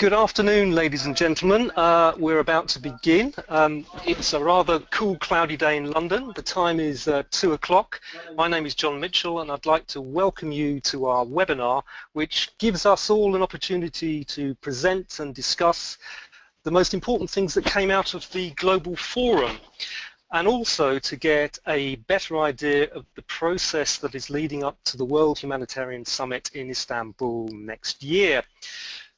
Good afternoon, ladies and gentlemen. We're about to begin. It's a rather cool, cloudy day in London. The time is 2 o'clock. My name is John Mitchell, and I'd like to welcome you to our webinar, which gives us all an opportunity to present and discuss the most important things that came out of the Global Forum, and also to get a better idea of the process that is leading up to the World Humanitarian Summit in Istanbul next year.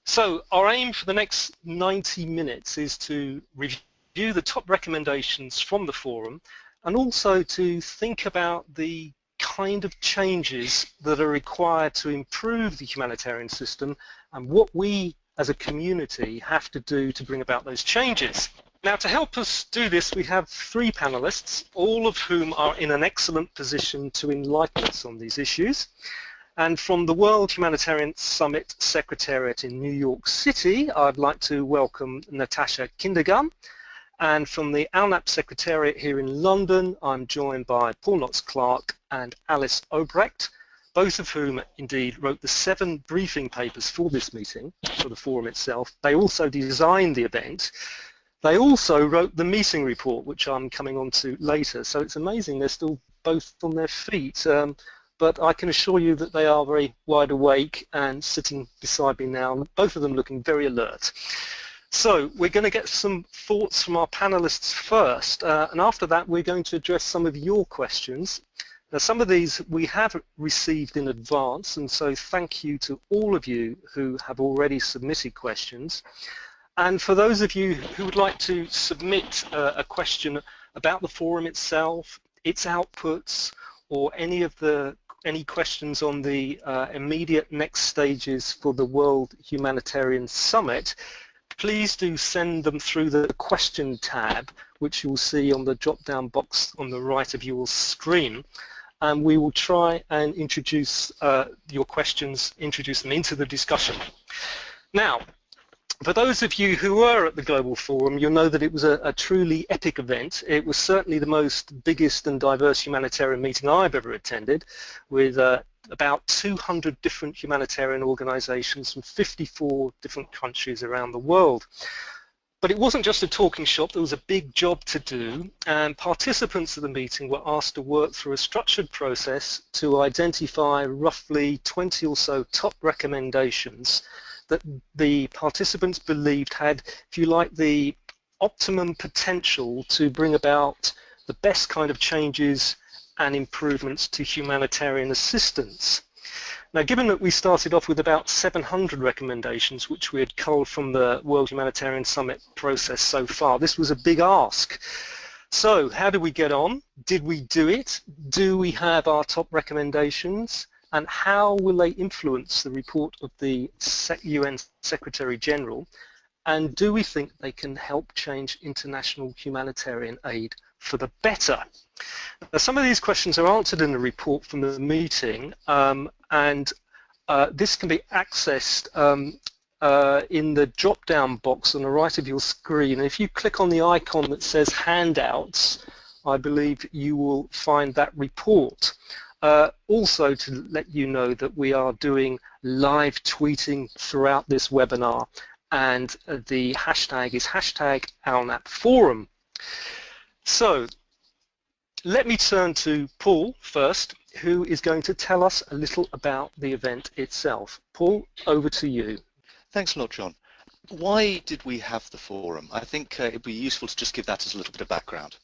So our aim for the next 90 minutes is to review the top recommendations from the forum and also to think about the kind of changes that are required to improve the humanitarian system and what we as a community have to do to bring about those changes. Now, to help us do this, we have three panelists, all of whom are in an excellent position to enlighten us on these issues. And from the World Humanitarian Summit Secretariat in New York City, I'd like to welcome Natasha Kindergan. And from the ALNAP Secretariat here in London, I'm joined by Paul Knox-Clarke and Alice Obrecht, both of whom indeed wrote the 7 briefing papers for this meeting, for the forum itself. They also designed the event. They also wrote the meeting report, which I'm coming on to later. So it's amazing they're still both on their feet. But I can assure you that they are very wide awake and sitting beside me now, both of them looking very alert. So we're going to get some thoughts from our panelists first, and after that we're going to address some of your questions. Now, some of these we have received in advance, and so thank you to all of you who have already submitted questions. And for those of you who would like to submit a question about the forum itself, its outputs, or any questions on the immediate next stages for the World Humanitarian Summit, please do send them through the question tab, which you'll see on the drop-down box on the right of your screen. And we will try and introduce your questions, introduce them into the discussion. Now, for those of you who were at the Global Forum, you'll know that it was a truly epic event. It was certainly the most biggest and diverse humanitarian meeting I've ever attended, with about 200 different humanitarian organizations from 54 different countries around the world. But it wasn't just a talking shop, there was a big job to do, and participants of the meeting were asked to work through a structured process to identify roughly 20 or so top recommendations that the participants believed had, if you like, the optimum potential to bring about the best kind of changes and improvements to humanitarian assistance. Now, given that we started off with about 700 recommendations, which we had culled from the World Humanitarian Summit process so far, this was a big ask. So, how did we get on? Did we do it? Do we have our top recommendations? And how will they influence the report of the UN Secretary General? And do we think they can help change international humanitarian aid for the better? Now, some of these questions are answered in the report from the meeting, and this can be accessed in the drop-down box on the right of your screen. And if you click on the icon that says handouts, I believe you will find that report. Also, to let you know that we are doing live tweeting throughout this webinar, and the hashtag is #ALNAPforum. So let me turn to Paul first, who is going to tell us a little about the event itself. Paul, over to you. Thanks a lot, John. Why did we have the forum? I think it'd be useful to just give that as a little bit of background.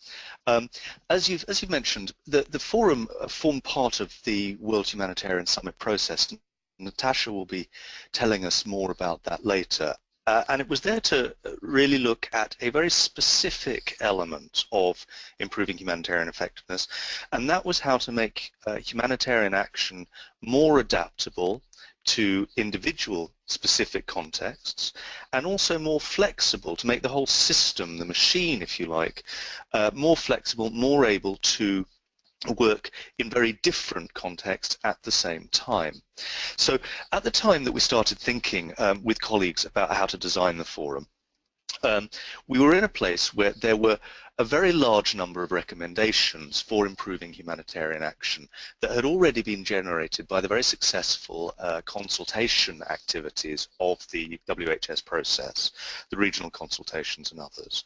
As you've mentioned, the forum formed part of the World Humanitarian Summit process. Natasha will be telling us more about that later. And it was there to really look at a very specific element of improving humanitarian effectiveness, and that was how to make humanitarian action more adaptable to individual specific contexts, and also more flexible, to make the whole system, the machine if you like, more flexible, more able to work in very different contexts at the same time. So at the time that we started thinking with colleagues about how to design the forum, we were in a place where there were a very large number of recommendations for improving humanitarian action that had already been generated by the very successful consultation activities of the WHS process, the regional consultations and others,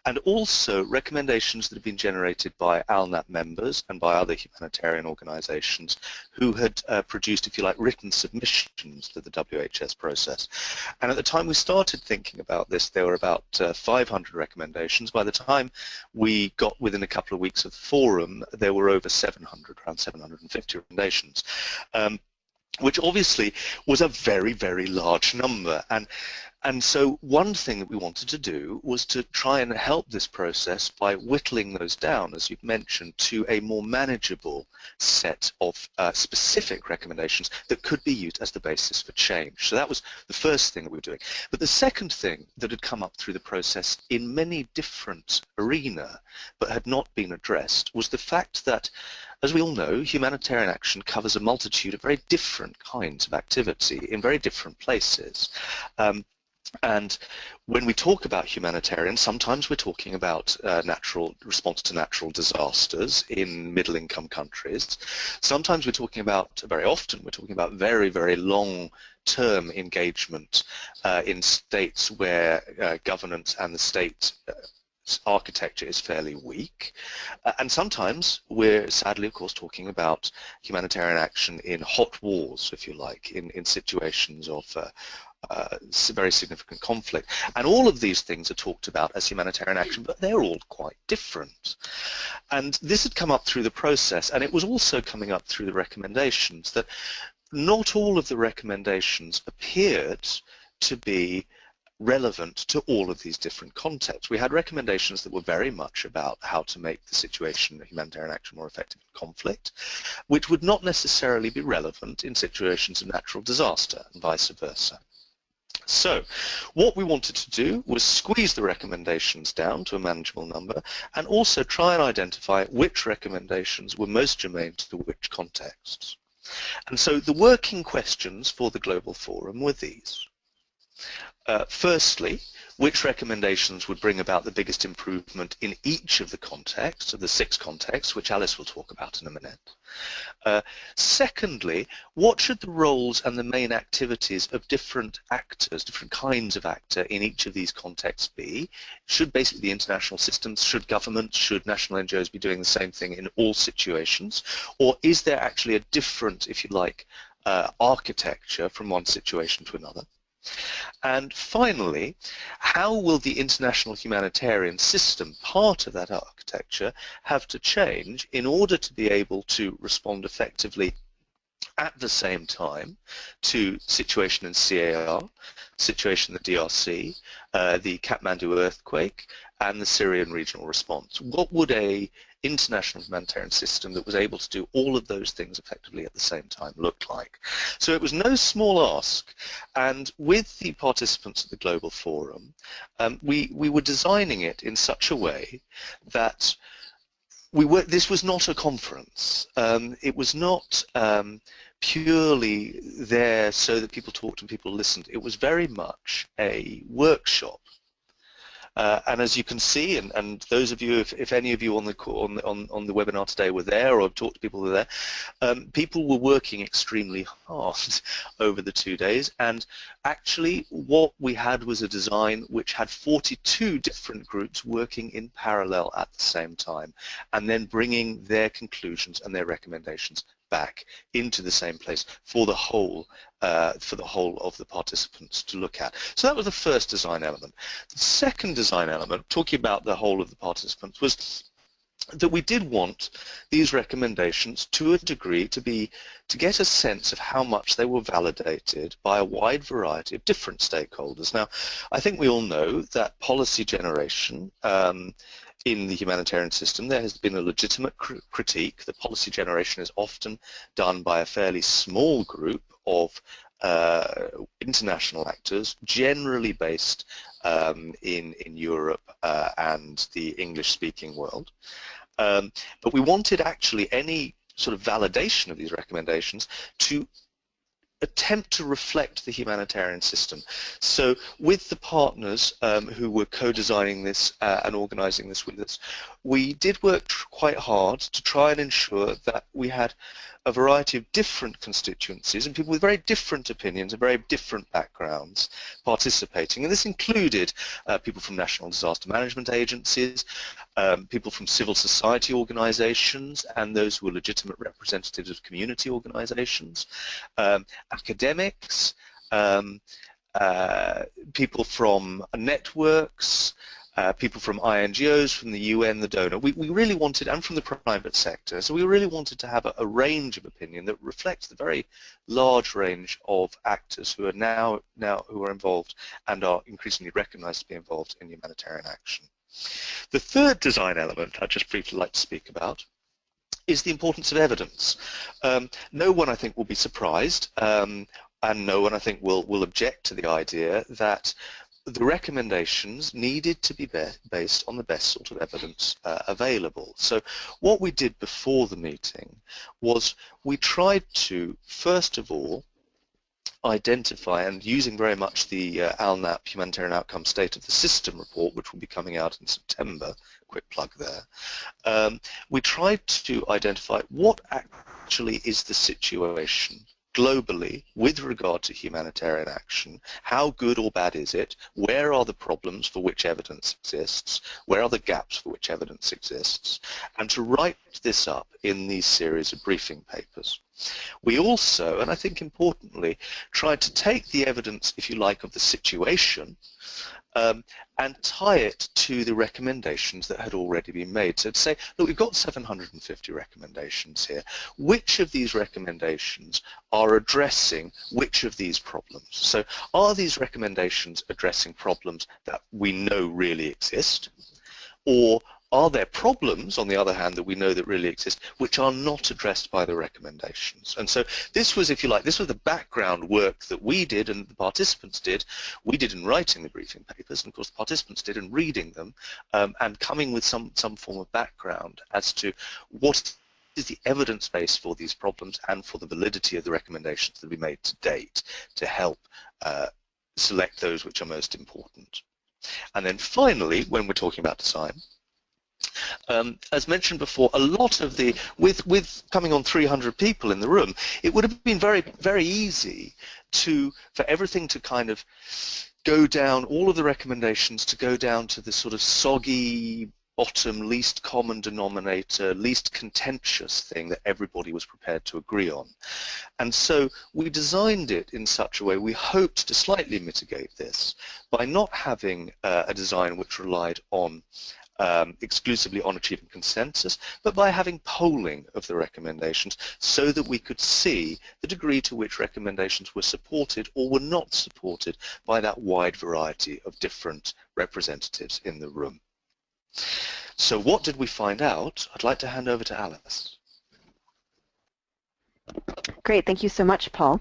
and also recommendations that have been generated by ALNAP members and by other humanitarian organizations who had produced, if you like, written submissions to the WHS process. And at the time we started thinking about this, there were about 500 recommendations. By the time we got within a couple of weeks of the forum, there were over 700, around 750 recommendations, which obviously was a very, very large number. And so one thing that we wanted to do was to try and help this process by whittling those down, as you've mentioned, to a more manageable set of specific recommendations that could be used as the basis for change. So that was the first thing that we were doing. But the second thing that had come up through the process in many different arenas but had not been addressed was the fact that, as we all know, humanitarian action covers a multitude of very different kinds of activity in very different places. And when we talk about humanitarian, sometimes we're talking about natural response to natural disasters in middle-income countries. Sometimes we're talking about, very often, we're talking about very, very long-term engagement in states where governance and the state architecture is fairly weak, and sometimes we're sadly, of course, talking about humanitarian action in hot wars, if you like, in situations of very significant conflict. And all of these things are talked about as humanitarian action, but they're all quite different. And this had come up through the process, and it was also coming up through the recommendations, that not all of the recommendations appeared to be relevant to all of these different contexts. We had recommendations that were very much about how to make the situation of humanitarian action more effective in conflict, which would not necessarily be relevant in situations of natural disaster, and vice versa. So what we wanted to do was squeeze the recommendations down to a manageable number and also try and identify which recommendations were most germane to which contexts. And so the working questions for the Global Forum were these. Firstly, which recommendations would bring about the biggest improvement in each of the contexts, of the 6 contexts, which Alice will talk about in a minute. Secondly, what should the roles and the main activities of different actors, different kinds of actor in each of these contexts be? Should basically the international systems, should governments, should national NGOs be doing the same thing in all situations? Or is there actually a different, if you like, architecture from one situation to another? And finally, how will the international humanitarian system, part of that architecture, have to change in order to be able to respond effectively at the same time to situation in CAR, situation in the DRC, the Kathmandu earthquake, and the Syrian regional response? What would a international humanitarian system that was able to do all of those things effectively at the same time look like? So it was no small ask, and with the participants at the Global Forum, we were designing it in such a way that this was not a conference. It was not purely there so that people talked and people listened. It was very much a workshop. And as you can see, and those of you, if any of you on the webinar today were there or talked to people who were there, people were working extremely hard over the 2 days, and actually what we had was a design which had 42 different groups working in parallel at the same time, and then bringing their conclusions and their recommendations back into the same place for the whole of the participants to look at. So that was the first design element. The second design element, talking about the whole of the participants, was that we did want these recommendations to a degree to get a sense of how much they were validated by a wide variety of different stakeholders. Now, I think we all know that policy generation in the humanitarian system, there has been a legitimate critique that policy generation is often done by a fairly small group of international actors, generally based in Europe and the English-speaking world. But we wanted actually any sort of validation of these recommendations to attempt to reflect the humanitarian system. So with the partners who were co-designing this and organising this with us, we did work quite hard to try and ensure that we had a variety of different constituencies and people with very different opinions and very different backgrounds participating. And this included people from national disaster management agencies, people from civil society organisations and those who were legitimate representatives of community organisations, academics, people from networks, people from INGOs, from the UN, the donor. We really wanted, and from the private sector, so we really wanted to have a range of opinion that reflects the very large range of actors who are now who are involved and are increasingly recognised to be involved in humanitarian action. The third design element I'd just briefly like to speak about is the importance of evidence. No one, I think, will be surprised, and no one, I think, will object to the idea that the recommendations needed to be based on the best sort of evidence available. So what we did before the meeting was we tried to, first of all, identify, and using very much the ALNAP Humanitarian Outcome State of the System report, which will be coming out in September, quick plug there, we tried to identify what actually is the situation globally with regard to humanitarian action. How good or bad is it? Where are the problems for which evidence exists? Where are the gaps for which evidence exists? And to write this up in these series of briefing papers. We also, and I think importantly, tried to take the evidence, if you like, of the situation and tie it to the recommendations that had already been made. So to say, look, we've got 750 recommendations here. Which of these recommendations are addressing which of these problems? So are these recommendations addressing problems that we know really exist? Or are there problems, on the other hand, that we know that really exist, which are not addressed by the recommendations? And so this was, if you like, this was the background work that we did and the participants did. We did in writing the briefing papers, and of course the participants did in reading them, and coming with some form of background as to what is the evidence base for these problems and for the validity of the recommendations that we made to date to help select those which are most important. And then finally, when we're talking about design, as mentioned before, a lot of the, with coming on 300 people in the room, it would have been very easy for everything to kind of go down, all of the recommendations to go down to the sort of soggy bottom, least common denominator, least contentious thing that everybody was prepared to agree on. And so we designed it in such a way, we hoped to slightly mitigate this by not having a design which relied on exclusively on achieving consensus, but by having polling of the recommendations so that we could see the degree to which recommendations were supported or were not supported by that wide variety of different representatives in the room. So what did we find out? I'd like to hand over to Alice. Great, thank you so much, Paul.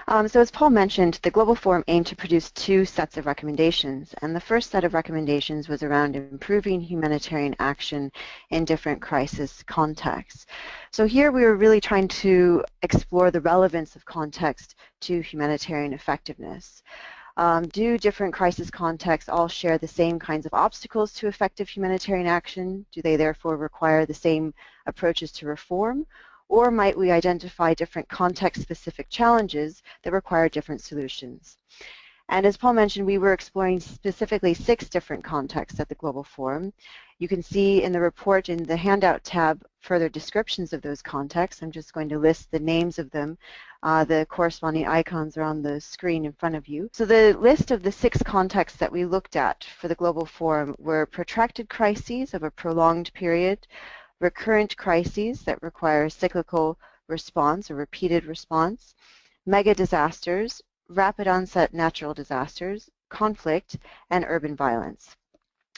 So as Paul mentioned, the Global Forum aimed to produce two sets of recommendations, and the first set of recommendations was around improving humanitarian action in different crisis contexts. So here we were really trying to explore the relevance of context to humanitarian effectiveness. Do different crisis contexts all share the same kinds of obstacles to effective humanitarian action? Do they therefore require the same approaches to reform? Or might we identify different context-specific challenges that require different solutions? And as Paul mentioned, we were exploring specifically 6 different contexts at the Global Forum. You can see in the report in the handout tab further descriptions of those contexts. I'm just going to list the names of them. The corresponding icons are on the screen in front of you. So the list of the 6 contexts that we looked at for the Global Forum were protracted crises of a prolonged period, recurrent crises that require cyclical response or repeated response, mega disasters, rapid onset natural disasters, conflict, and urban violence.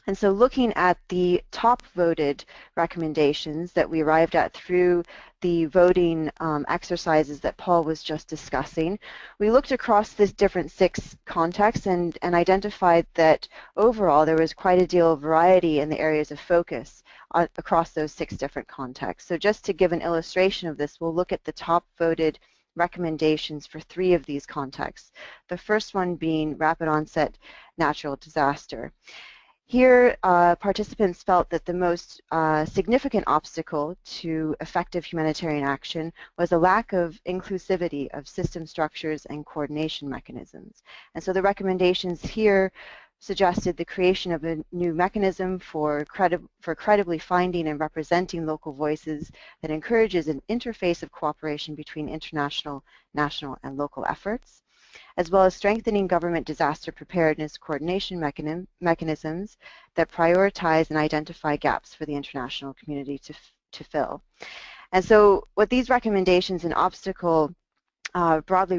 And so looking at the top voted recommendations that we arrived at through the voting exercises that Paul was just discussing, we looked across this different 6 contexts and identified that overall there was quite a deal of variety in the areas of focus across those 6 different contexts. So just to give an illustration of this, we'll look at the top voted recommendations for 3 of these contexts. The first one being rapid onset natural disaster. Here, participants felt that the most significant obstacle to effective humanitarian action was a lack of inclusivity of system structures and coordination mechanisms. And so the recommendations here suggested the creation of a new mechanism for credibly finding and representing local voices that encourages an interface of cooperation between international, national, and local efforts, as well as strengthening government disaster preparedness coordination mechanisms that prioritize and identify gaps for the international community to fill. And so what these recommendations and obstacle broadly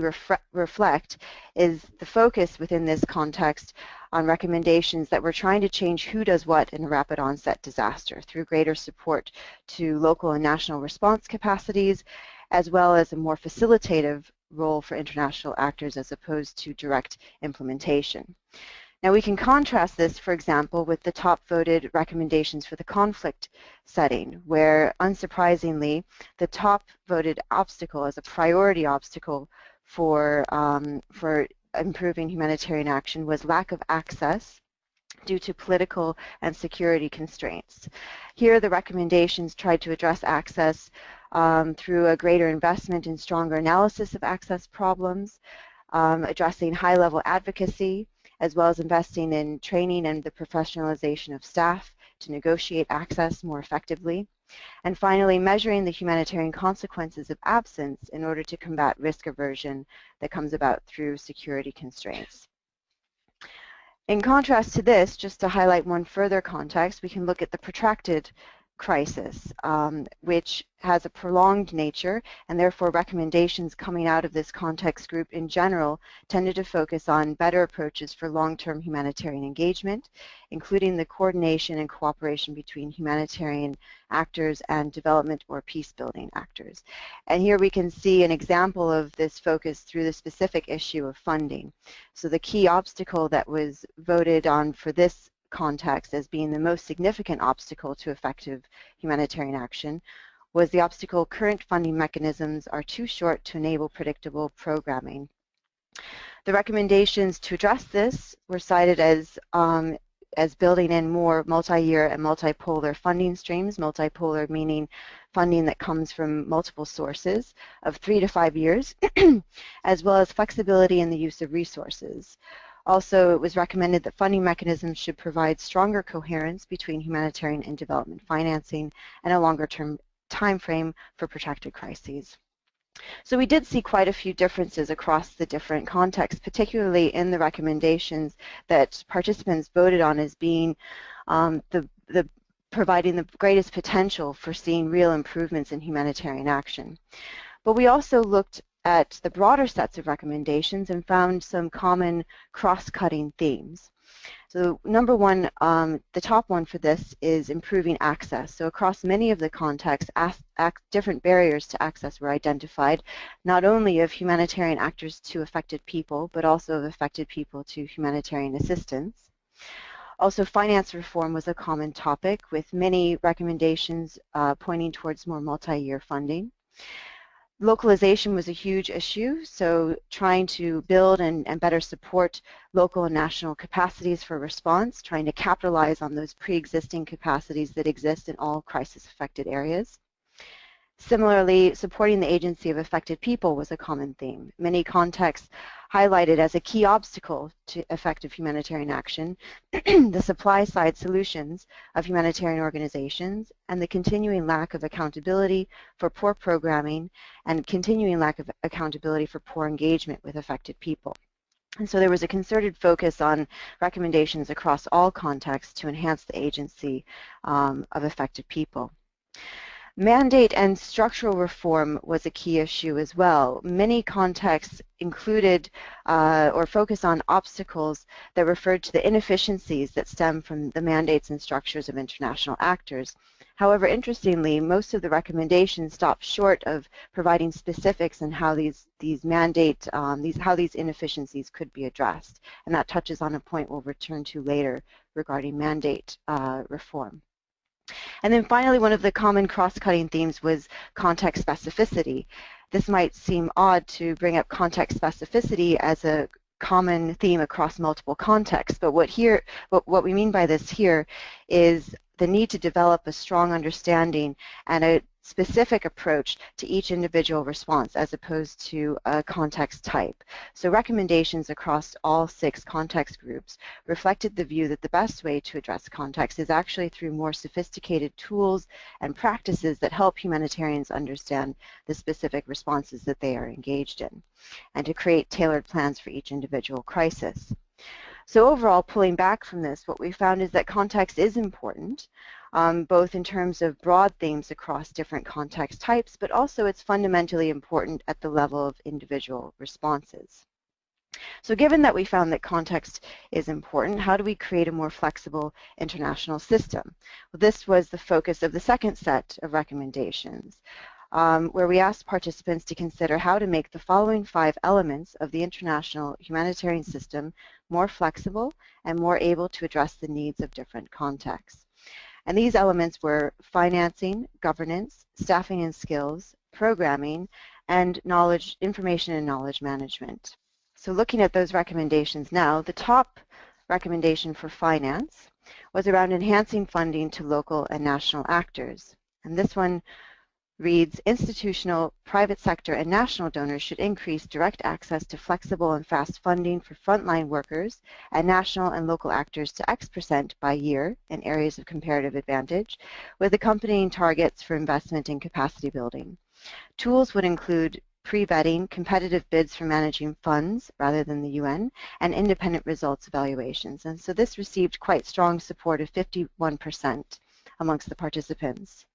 reflect is the focus within this context on recommendations that we're trying to change who does what in a rapid onset disaster through greater support to local and national response capacities, as well as a more facilitative role for international actors as opposed to direct implementation. Now we can contrast this, for example, with the top voted recommendations for the conflict setting, where unsurprisingly the top voted obstacle as a priority obstacle for improving humanitarian action was lack of access due to political and security constraints. Here the recommendations tried to address access through a greater investment in stronger analysis of access problems, addressing high-level advocacy, as well as investing in training and the professionalization of staff to negotiate access more effectively, and finally measuring the humanitarian consequences of absence in order to combat risk aversion that comes about through security constraints. In contrast to this, just to highlight one further context, we can look at the protracted crisis, which has a prolonged nature, and therefore recommendations coming out of this context group in general tended to focus on better approaches for long-term humanitarian engagement, including the coordination and cooperation between humanitarian actors and development or peace-building actors. And here we can see an example of this focus through the specific issue of funding. So the key obstacle that was voted on for this context as being the most significant obstacle to effective humanitarian action was the obstacle current funding mechanisms are too short to enable predictable programming. The recommendations to address this were cited as building in more multi-year and multipolar funding streams, multipolar meaning funding that comes from multiple sources of 3 to 5 years, as well as flexibility in the use of resources. Also, it was recommended that funding mechanisms should provide stronger coherence between humanitarian and development financing and a longer-term time frame for protracted crises. So we did see quite a few differences across the different contexts, particularly in the recommendations that participants voted on as being providing the greatest potential for seeing real improvements in humanitarian action. But we also looked at the broader sets of recommendations and found some common cross-cutting themes. So number one, the top one for this is improving access. So across many of the contexts, different barriers to access were identified, not only of humanitarian actors to affected people, but also of affected people to humanitarian assistance. Also, finance reform was a common topic, with many recommendations pointing towards more multi-year funding. Localization was a huge issue, so trying to build and better support local and national capacities for response, trying to capitalize on those pre-existing capacities that exist in all crisis-affected areas. Similarly, supporting the agency of affected people was a common theme. Many contexts highlighted as a key obstacle to effective humanitarian action the supply-side solutions of humanitarian organizations and the continuing lack of accountability for poor programming and continuing lack of accountability for poor engagement with affected people. And so there was a concerted focus on recommendations across all contexts to enhance the agency of affected people. Mandate and structural reform was a key issue as well. Many contexts included or focused on obstacles that referred to the inefficiencies that stem from the mandates and structures of international actors. However, interestingly, most of the recommendations stopped short of providing specifics on how these inefficiencies could be addressed, and that touches on a point we'll return to later regarding mandate reform. And then finally, one of the common cross-cutting themes was context specificity. this might seem odd to bring up context specificity as a common theme across multiple contexts, but what we mean by this here is the need to develop a strong understanding and a specific approach to each individual response as opposed to a context type. So recommendations across all 6 context groups reflected the view that the best way to address context is actually through more sophisticated tools and practices that help humanitarians understand the specific responses that they are engaged in, and to create tailored plans for each individual crisis. So overall, pulling back from this, what we found is that context is important, both in terms of broad themes across different context types, but also it's fundamentally important at the level of individual responses. So given that we found that context is important, how do we create a more flexible international system? Well, this was the focus of the second set of recommendations, where we asked participants to consider how to make the following 5 elements of the international humanitarian system more flexible and more able to address the needs of different contexts. And these elements were financing, governance, staffing and skills, programming, and information and knowledge management. So looking at those recommendations now, the top recommendation for finance was around enhancing funding to local and national actors. And this one reads, institutional, private sector, and national donors should increase direct access to flexible and fast funding for frontline workers and national and local actors to X% by year in areas of comparative advantage, with accompanying targets for investment in capacity building. Tools would include pre-vetting, competitive bids for managing funds rather than the UN, and independent results evaluations. And so this received quite strong support of 51% amongst the participants.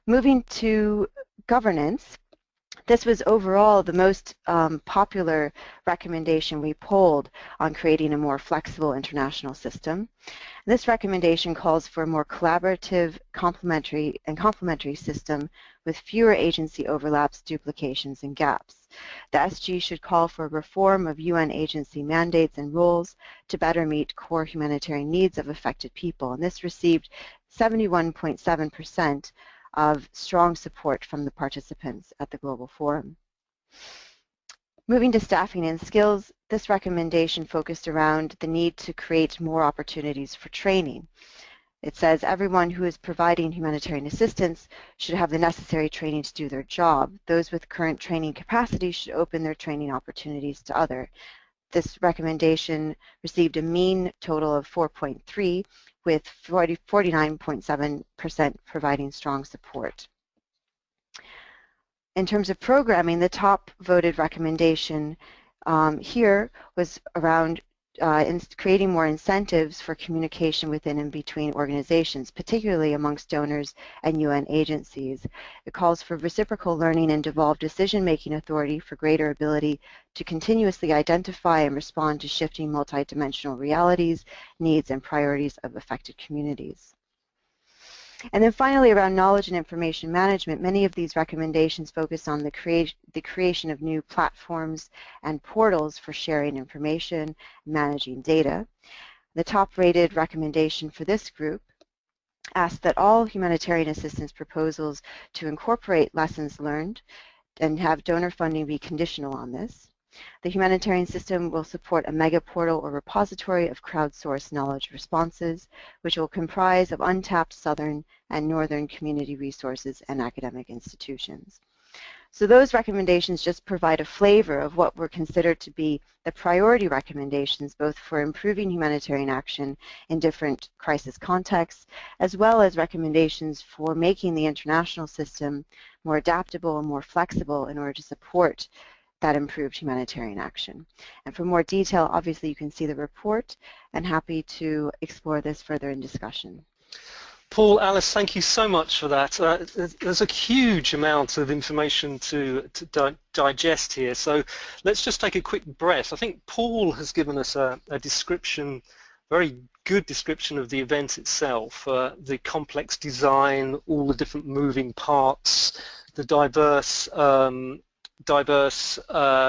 Moving to governance, this was overall the most popular recommendation we polled on creating a more flexible international system. This recommendation calls for a more collaborative, complementary system with fewer agency overlaps, duplications, and gaps. The SG should call for a reform of UN agency mandates and roles to better meet core humanitarian needs of affected people, and this received 71.7% of strong support from the participants at the Global Forum. Moving to staffing and skills, this recommendation focused around the need to create more opportunities for training. It says everyone who is providing humanitarian assistance should have the necessary training to do their job. Those with current training capacity should open their training opportunities to others. This recommendation received a mean total of 4.3, with 49.7% providing strong support. In terms of programming, the top voted recommendation here was around creating more incentives for communication within and between organizations, particularly amongst donors and UN agencies. It calls for reciprocal learning and devolved decision-making authority for greater ability to continuously identify and respond to shifting multidimensional realities, needs, and priorities of affected communities. And then finally, around knowledge and information management, many of these recommendations focus on the creation of new platforms and portals for sharing information, managing data. The top-rated recommendation for this group asked that all humanitarian assistance proposals to incorporate lessons learned and have donor funding be conditional on this. The humanitarian system will support a mega portal or repository of crowdsourced knowledge responses, which will comprise of untapped southern and northern community resources and academic institutions. So those recommendations just provide a flavor of what were considered to be the priority recommendations, both for improving humanitarian action in different crisis contexts, as well as recommendations for making the international system more adaptable and more flexible in order to support that improved humanitarian action. And for more detail, obviously you can see the report, and happy to explore this further in discussion. Paul, Alice, thank you so much for that. There's a huge amount of information to digest here, so let's just take a quick breath. I think Paul has given us a description, very good description of the event itself, the complex design, all the different moving parts, the diverse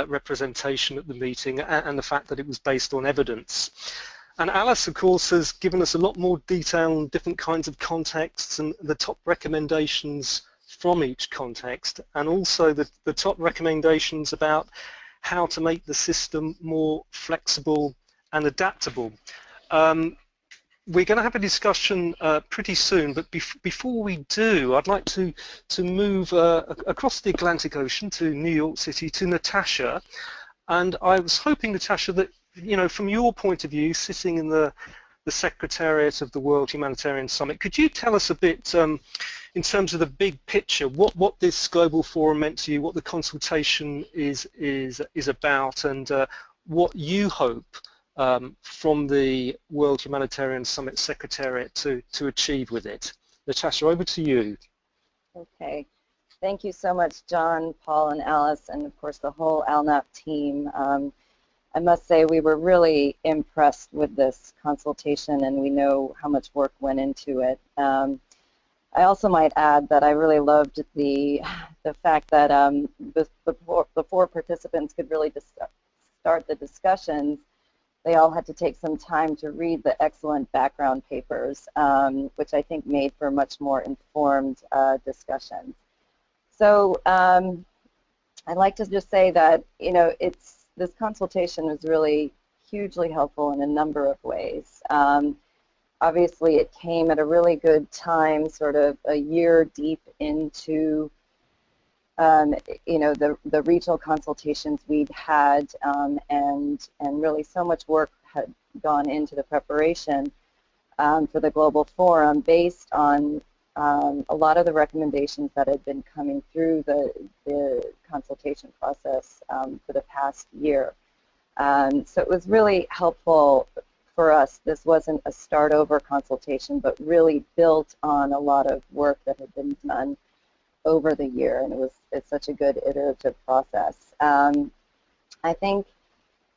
representation at the meeting, and the fact that it was based on evidence. And Alice, of course, has given us a lot more detail on different kinds of contexts and the top recommendations from each context, and also the top recommendations about how to make the system more flexible and adaptable. We're going to have a discussion pretty soon, but before we do, I'd like to move across the Atlantic Ocean to New York City to Natasha. And I was hoping, Natasha, that, you know, from your point of view, sitting in the Secretariat of the World Humanitarian Summit, could you tell us a bit, in terms of the big picture, what this global forum meant to you, what the consultation is about, and what you hope from the World Humanitarian Summit Secretariat to achieve with it? Natasha, over to you. Okay. Thank you so much, John, Paul, and Alice, and of course the whole ALNAP team. I must say we were really impressed with this consultation, and we know how much work went into it. I also might add that I really loved the fact that before participants could really start the discussions, they all had to take some time to read the excellent background papers, which I think made for much more informed discussions. So I'd like to just say that, you know, this consultation was really hugely helpful in a number of ways. Obviously, it came at a really good time, sort of a year deep into, you know, the regional consultations we'd had, and really so much work had gone into the preparation for the Global Forum based on a lot of the recommendations that had been coming through the consultation process for the past year. So it was really helpful for us. This wasn't a start-over consultation, but really built on a lot of work that had been done over the year, and it's such a good iterative process. I think,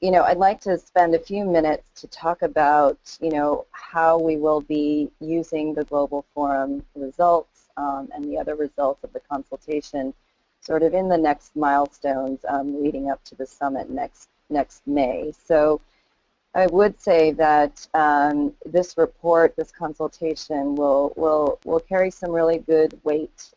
you know, I'd like to spend a few minutes to talk about, you know, how we will be using the Global Forum results and the other results of the consultation sort of in the next milestones leading up to the summit next May. So I would say that this report, this consultation, will carry some really good weight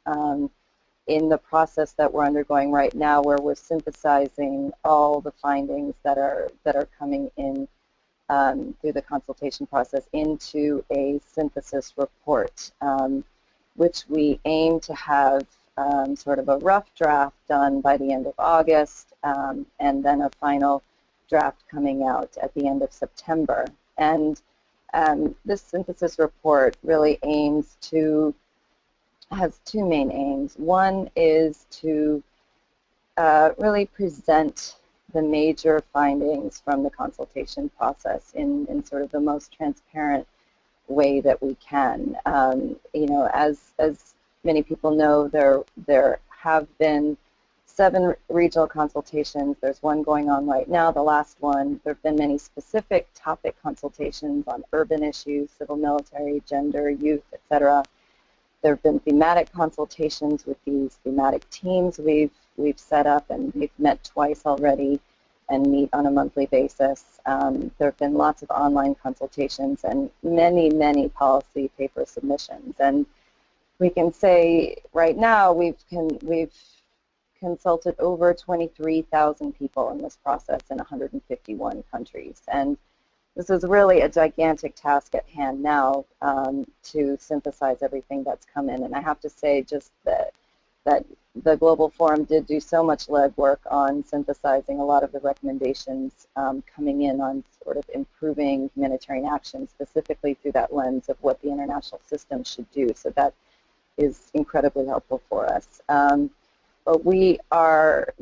in the process that we're undergoing right now, where we're synthesizing all the findings that are coming in through the consultation process into a synthesis report, which we aim to have sort of a rough draft done by the end of August, and then a final draft coming out at the end of September. And this synthesis report really has two main aims. One is to really present the major findings from the consultation process in sort of the most transparent way that we can. You know, as many people know, there have been 7 regional consultations. There's one going on right now, the last one. There have been many specific topic consultations on urban issues, civil, military, gender, youth, etc. There have been thematic consultations with these thematic teams we've set up, and we've met twice already and meet on a monthly basis. There have been lots of online consultations and many policy paper submissions. And we can say right now we've consulted over 23,000 people in this process in 151 countries. And this is really a gigantic task at hand now to synthesize everything that's come in. And I have to say just that the Global Forum did do so much legwork on synthesizing a lot of the recommendations coming in on sort of improving humanitarian action, specifically through that lens of what the international system should do. So that is incredibly helpful for us. But we are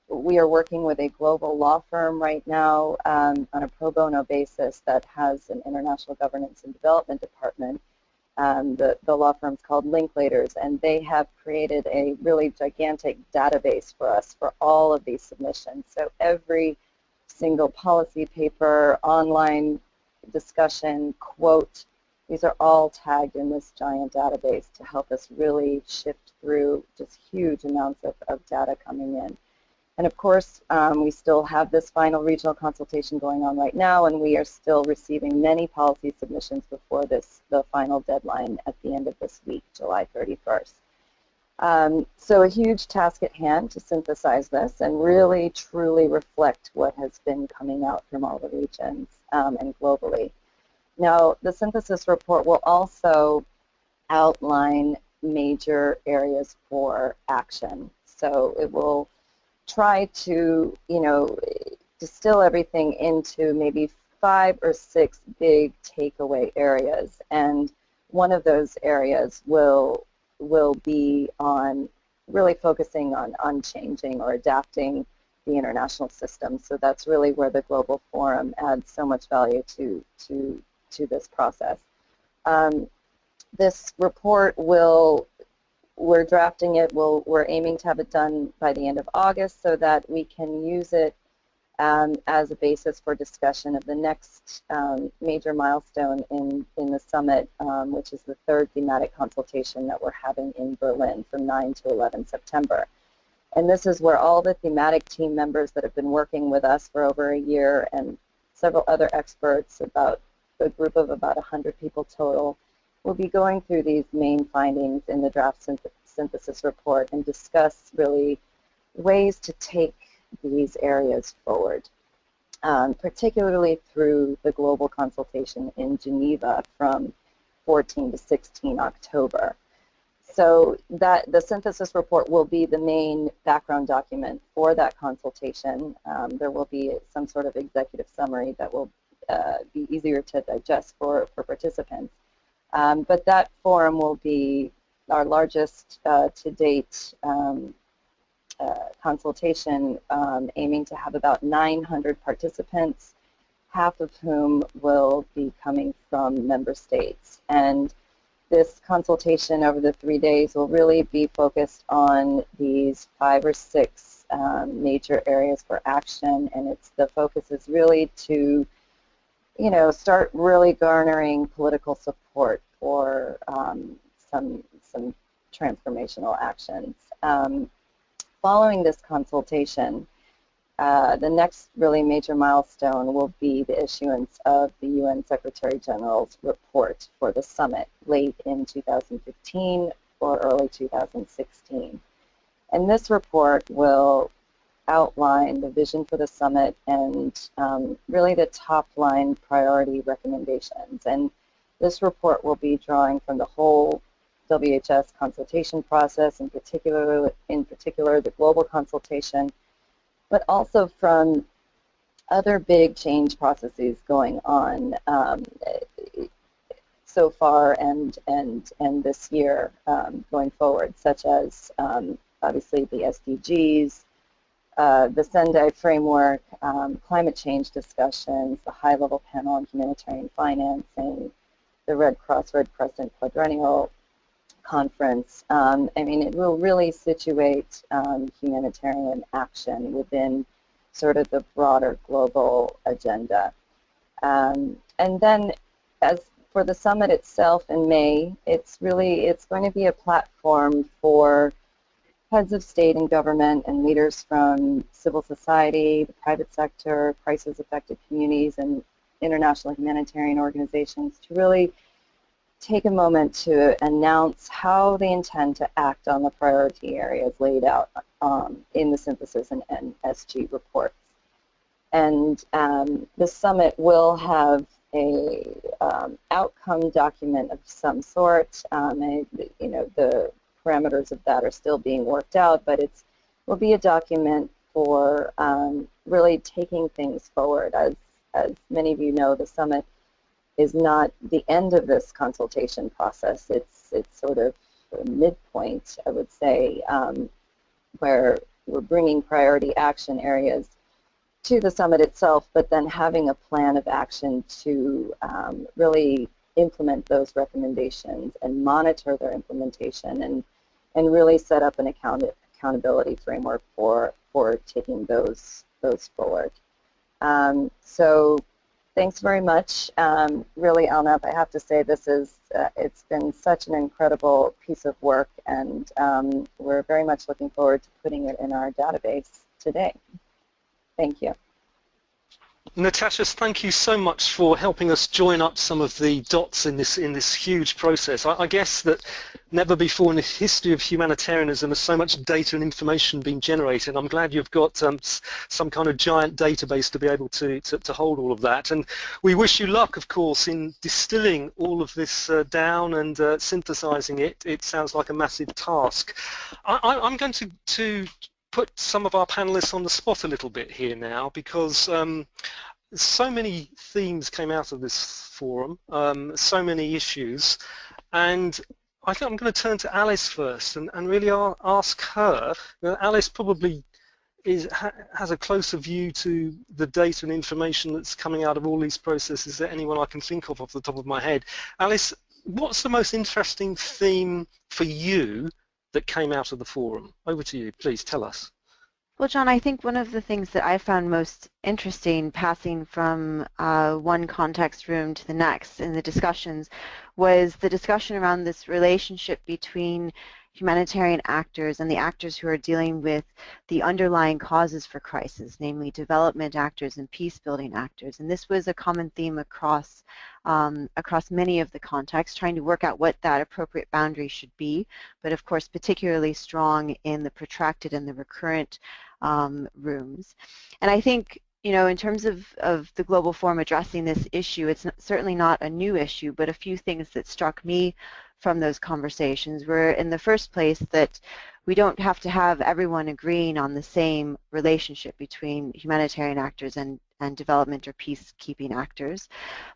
working with a global law firm right now on a pro bono basis that has an international governance and development department. The law firm's called Linklaters, and they have created a really gigantic database for us for all of these submissions. So every single policy paper, online discussion, quote, these are all tagged in this giant database to help us really shift through just huge amounts of data coming in. And of course, we still have this final regional consultation going on right now, and we are still receiving many policy submissions before the final deadline at the end of this week, July 31st. So a huge task at hand to synthesize this and really truly reflect what has been coming out from all the regions and globally. Now, the synthesis report will also outline major areas for action. So it will try to, distill everything into maybe 5 or 6 big takeaway areas. And one of those areas will be on really focusing on changing or adapting the international system. So that's really where the Global Forum adds so much value to this process. This report we're drafting it, we're aiming to have it done by the end of August so that we can use it as a basis for discussion of the next major milestone in the summit, which is the 3rd thematic consultation that we're having in Berlin from 9 to 11 September. And this is where all the thematic team members that have been working with us for over a year and several other experts, about a group of about 100 people total, will be going through these main findings in the draft synthesis report and discuss really ways to take these areas forward, particularly through the global consultation in Geneva from 14 to 16 October. So that the synthesis report will be the main background document for that consultation. There will be some sort of executive summary that will be easier to digest for participants. But that forum will be our largest to date consultation, aiming to have about 900 participants, half of whom will be coming from member states. And this consultation over the 3 days will really be focused on these 5 or 6 major areas for action, and the focus is really to start really garnering political support for some transformational actions. Following this consultation, the next really major milestone will be the issuance of the UN Secretary General's report for the summit late in 2015 or early 2016. And this report will outline the vision for the summit and really the top-line priority recommendations. And this report will be drawing from the whole WHS consultation process, in particular the global consultation, but also from other big change processes going on so far and this year going forward, such as obviously the SDGs, the Sendai framework, climate change discussions, the high-level panel on humanitarian financing, the Red Cross Red Crescent quadrennial conference. I mean, it will really situate humanitarian action within sort of the broader global agenda. And then as for the summit itself in May, it's going to be a platform for heads of state and government and leaders from civil society, the private sector, crisis-affected communities, and international humanitarian organizations to really take a moment to announce how they intend to act on the priority areas laid out in the synthesis and SG reports. And the summit will have a outcome document of some sort. The parameters of that are still being worked out, but it will be a document for really taking things forward. As many of you know, the summit is not the end of this consultation process. It's sort of a midpoint, I would say, where we're bringing priority action areas to the summit itself, but then having a plan of action to really implement those recommendations and monitor their implementation and really set up an accountability framework for taking those forward. So thanks very much. Really, ALNAP, I have to say this is, it's been such an incredible piece of work, and we're very much looking forward to putting it in our database today. Thank you. Natasha, thank you so much for helping us join up some of the dots in this huge process. I guess that never before in the history of humanitarianism has so much data and information been generated. I'm glad you've got some kind of giant database to be able to hold all of that. And we wish you luck, of course, in distilling all of this down and synthesizing it. It sounds like a massive task. I'm going to put some of our panelists on the spot a little bit here now, because so many themes came out of this forum, so many issues, and I think I'm going to turn to Alice first and really ask her. Alice probably has a closer view to the data and information that's coming out of all these processes than anyone I can think of off the top of my head. Alice, what's the most interesting theme for you that came out of the forum? Over to you, please tell us. Well, John, I think one of the things that I found most interesting passing from one context room to the next in the discussions was the discussion around this relationship between humanitarian actors and the actors who are dealing with the underlying causes for crisis, namely development actors and peace-building actors. And this was a common theme across many of the contexts, trying to work out what that appropriate boundary should be, but of course particularly strong in the protracted and the recurrent rooms. And I think, you know, in terms of the Global Forum addressing this issue, it's certainly not a new issue, but a few things that struck me from those conversations were, in the first place, that we don't have to have everyone agreeing on the same relationship between humanitarian actors and development or peacekeeping actors,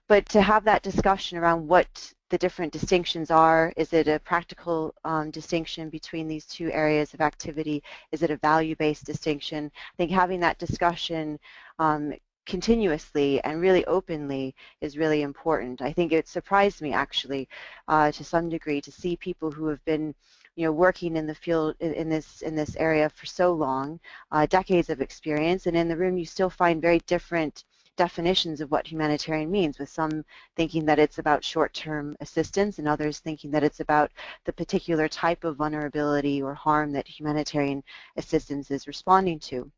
but to have that discussion around what the different distinctions are. Is it a practical distinction between these two areas of activity? Is it a value-based distinction? I think having that discussion continuously and really openly is really important. I think it surprised me actually to some degree to see people who have been, you know, working in the field in this area for so long, decades of experience, and in the room you still find very different definitions of what humanitarian means, with some thinking that it's about short-term assistance and others thinking that it's about the particular type of vulnerability or harm that humanitarian assistance is responding to.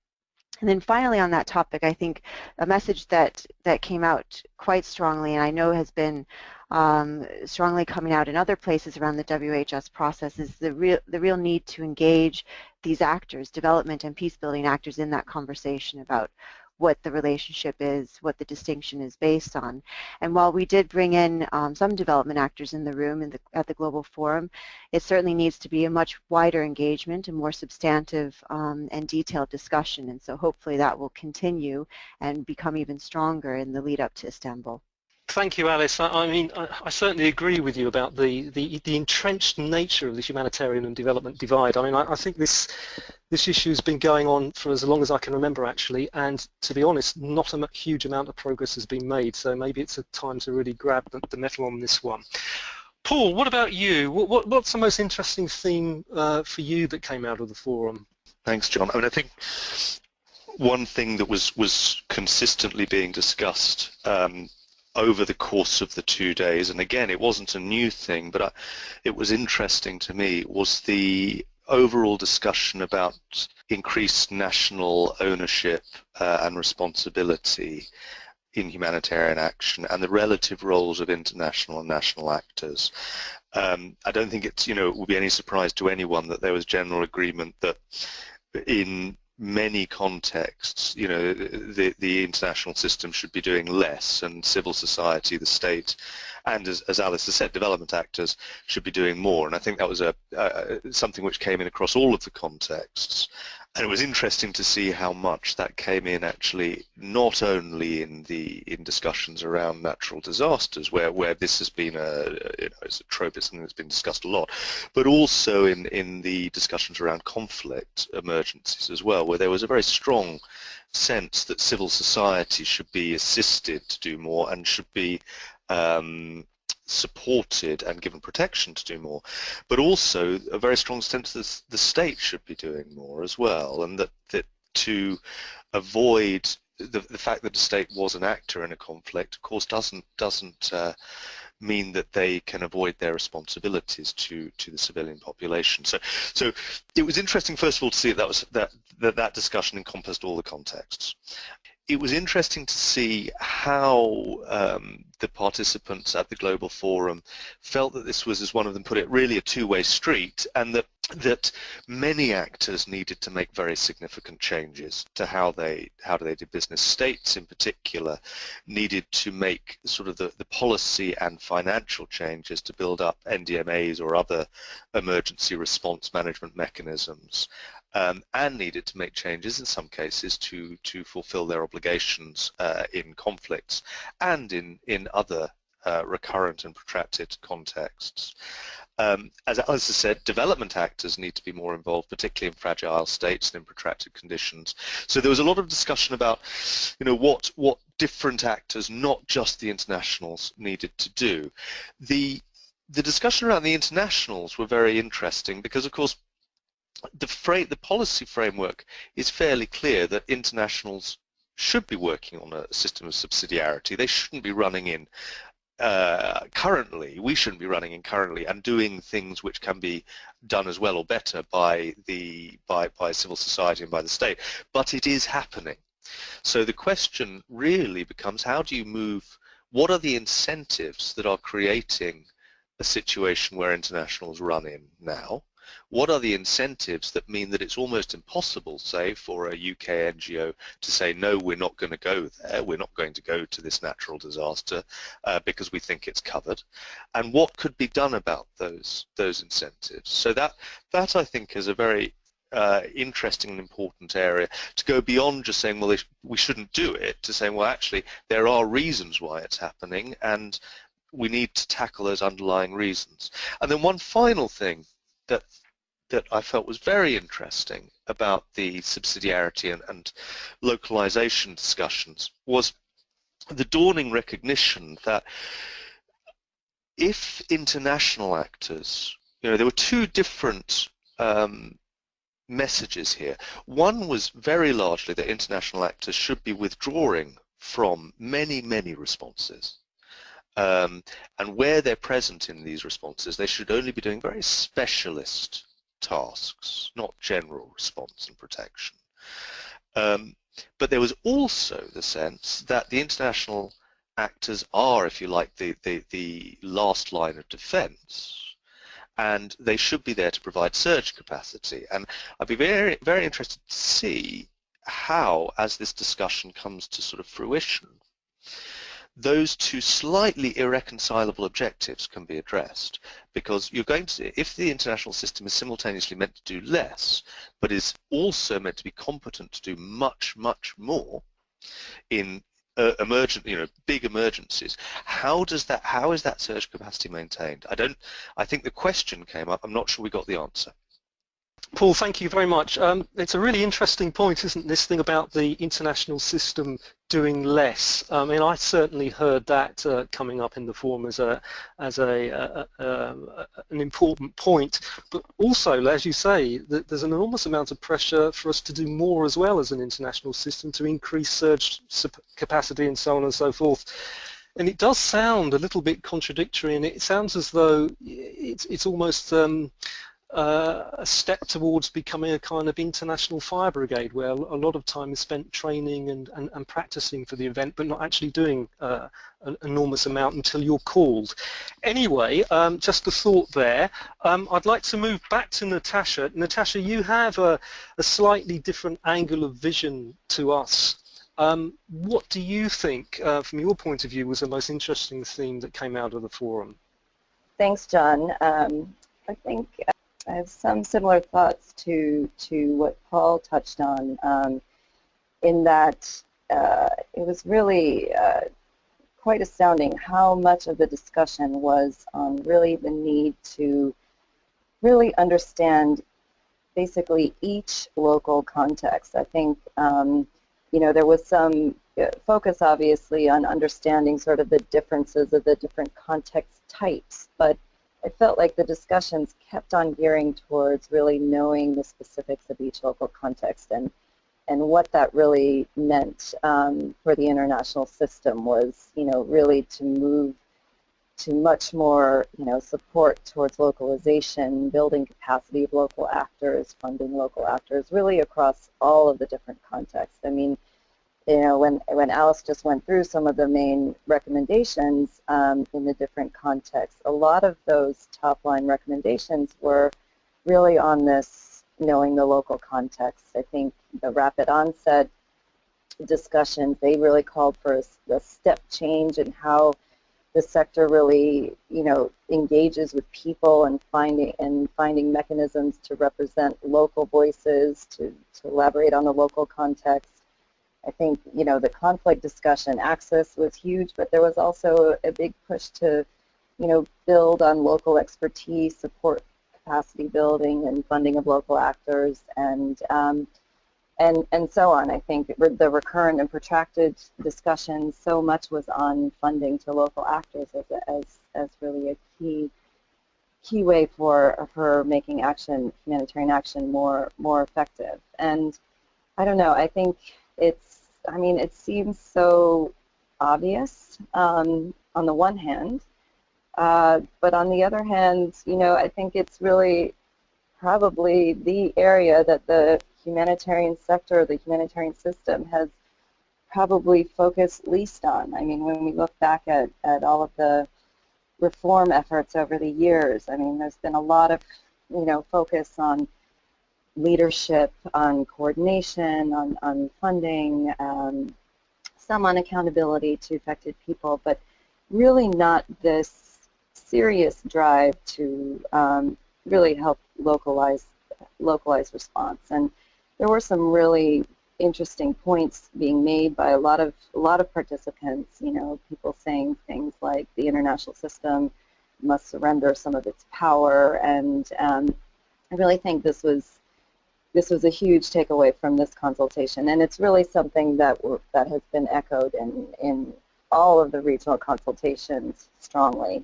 And then finally on that topic, I think a message that came out quite strongly, and I know has been strongly coming out in other places around the WHS process, is the real need to engage these actors, development and peace-building actors, in that conversation about what the relationship is, what the distinction is based on. And while we did bring in some development actors in the room at the Global Forum, it certainly needs to be a much wider engagement and more substantive and detailed discussion. And so hopefully that will continue and become even stronger in the lead up to Istanbul. Thank you, Alice. I mean, I certainly agree with you about the entrenched nature of the humanitarian and development divide. I mean, I think this issue has been going on for as long as I can remember, actually, and to be honest, not a huge amount of progress has been made, so maybe it's a time to really grab the nettle on this one. Paul, what about you? What's the most interesting theme for you that came out of the forum? Thanks, John. I mean, I think one thing that was consistently being discussed over the course of the 2 days, and again, it wasn't a new thing, but it was interesting to me, was the overall discussion about increased national ownership and responsibility in humanitarian action and the relative roles of international and national actors. I don't think it's, it will be any surprise to anyone that there was general agreement that in many contexts, the international system should be doing less, and civil society, the state, and as Alice has said, development actors should be doing more. And I think that was something which came in across all of the contexts. And it was interesting to see how much that came in actually not only in discussions around natural disasters, where this has been it's a trope, it's something that's been discussed a lot, but also in the discussions around conflict emergencies as well, where there was a very strong sense that civil society should be assisted to do more and should be supported and given protection to do more, but also a very strong sense that the state should be doing more as well, and that to avoid the fact that the state was an actor in a conflict, of course, doesn't mean that they can avoid their responsibilities to the civilian population. So it was interesting, first of all, to see that discussion encompassed all the contexts. It was interesting to see how the participants at the Global Forum felt that this was, as one of them put it, really a two-way street, and that many actors needed to make very significant changes to how they did business. States in particular needed to make sort of the policy and financial changes to build up NDMAs or other emergency response management mechanisms, and needed to make changes in some cases to fulfill their obligations in conflicts and in other recurrent and protracted contexts. As Alice has said, development actors need to be more involved, particularly in fragile states and in protracted conditions. So there was a lot of discussion about, what different actors, not just the internationals, needed to do. The discussion around the internationals were very interesting because, of course, the policy framework is fairly clear that internationals should be working on a system of subsidiarity. They shouldn't be running in currently, we shouldn't be running in currently and doing things which can be done as well or better by civil society and by the state, but it is happening. So the question really becomes, how do you move, what are the incentives that are creating a situation where internationals run in now? What are the incentives that mean that it's almost impossible, say, for a UK NGO to say, no, we're not going to go there, we're not going to go to this natural disaster because we think it's covered? And what could be done about those incentives? So that I think is a very interesting and important area, to go beyond just saying, well, we shouldn't do it, to saying, well, actually, there are reasons why it's happening, and we need to tackle those underlying reasons. And then one final thing that I felt was very interesting about the subsidiarity and localization discussions was the dawning recognition that if international actors, there were two different messages here. One was very largely that international actors should be withdrawing from many, many responses. And where they're present in these responses, they should only be doing very specialist tasks, not general response and protection. But there was also the sense that the international actors are, if you like, the last line of defense, and they should be there to provide surge capacity. And I'd be very, very interested to see how, as this discussion comes to sort of fruition, those two slightly irreconcilable objectives can be addressed, because you're going to, if the international system is simultaneously meant to do less, but is also meant to be competent to do much, much more in big emergencies, how is that surge capacity maintained? I think the question came up. I'm not sure we got the answer. Paul, thank you very much. It's a really interesting point, isn't this thing about the international system doing less? I mean, I certainly heard that coming up in the forum as an important point. But also, as you say, there's an enormous amount of pressure for us to do more as well as an international system to increase surge capacity and so on and so forth. And it does sound a little bit contradictory, and it sounds as though it's almost a step towards becoming a kind of international fire brigade, where a lot of time is spent training and practicing for the event, but not actually doing an enormous amount until you're called. Anyway, just a thought there. I'd like to move back to Natasha. Natasha, you have a slightly different angle of vision to us. What do you think, from your point of view, was the most interesting theme that came out of the forum? Thanks, John. I think I have some similar thoughts to what Paul touched on, in that it was really quite astounding how much of the discussion was on really the need to really understand basically each local context. I think there was some focus obviously on understanding sort of the differences of the different context types, but I felt like the discussions kept on gearing towards really knowing the specifics of each local context, and what that really meant for the international system was, really to move much more, support towards localization, building capacity of local actors, funding local actors, really across all of the different contexts. I mean, when Alice just went through some of the main recommendations in the different contexts, a lot of those top-line recommendations were really on this knowing the local context. I think the rapid onset discussions, they really called for a step change in how the sector really, engages with people and finding mechanisms to represent local voices, to elaborate on the local context. I think, the conflict discussion access was huge, but there was also a big push to, build on local expertise, support capacity building and funding of local actors, and so on. I think the recurrent and protracted discussions, so much was on funding to local actors as really a key way for making humanitarian action more effective. And I don't know, I think it seems so obvious on the one hand, but on the other hand, I think it's really probably the area that the humanitarian sector, the humanitarian system has probably focused least on. I mean, when we look back at all of the reform efforts over the years, I mean, there's been a lot of, focus on leadership, on coordination, on funding, some on accountability to affected people, but really not this serious drive to really help localize response. And there were some really interesting points being made by a lot of participants. People saying things like the international system must surrender some of its power, and I really think this was a huge takeaway from this consultation, and it's really something that has been echoed in all of the regional consultations strongly.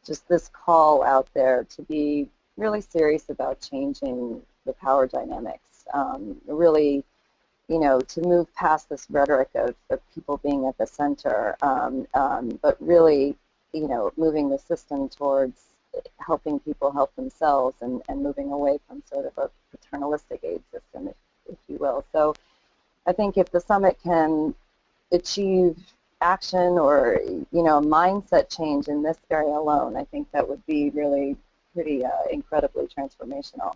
Just this call out there to be really serious about changing the power dynamics, really, to move past this rhetoric of people being at the center, but really, moving the system towards helping people help themselves and moving away from sort of a paternalistic aid system, if you will. So I think if the summit can achieve action or, mindset change in this area alone, I think that would be really pretty incredibly transformational.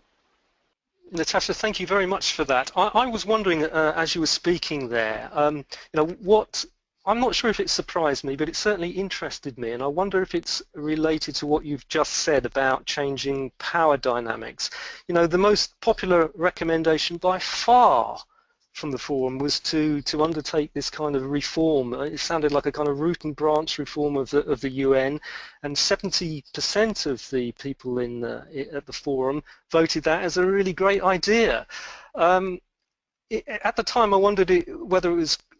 Natasha, thank you very much for that. I was wondering, as you were speaking there, I'm not sure if it surprised me, but it certainly interested me, and I wonder if it's related to what you've just said about changing power dynamics. The most popular recommendation by far from the forum was to undertake this kind of reform. It sounded like a kind of root and branch reform of the UN, and 70% of the people at the forum voted that as a really great idea. At the time, I wondered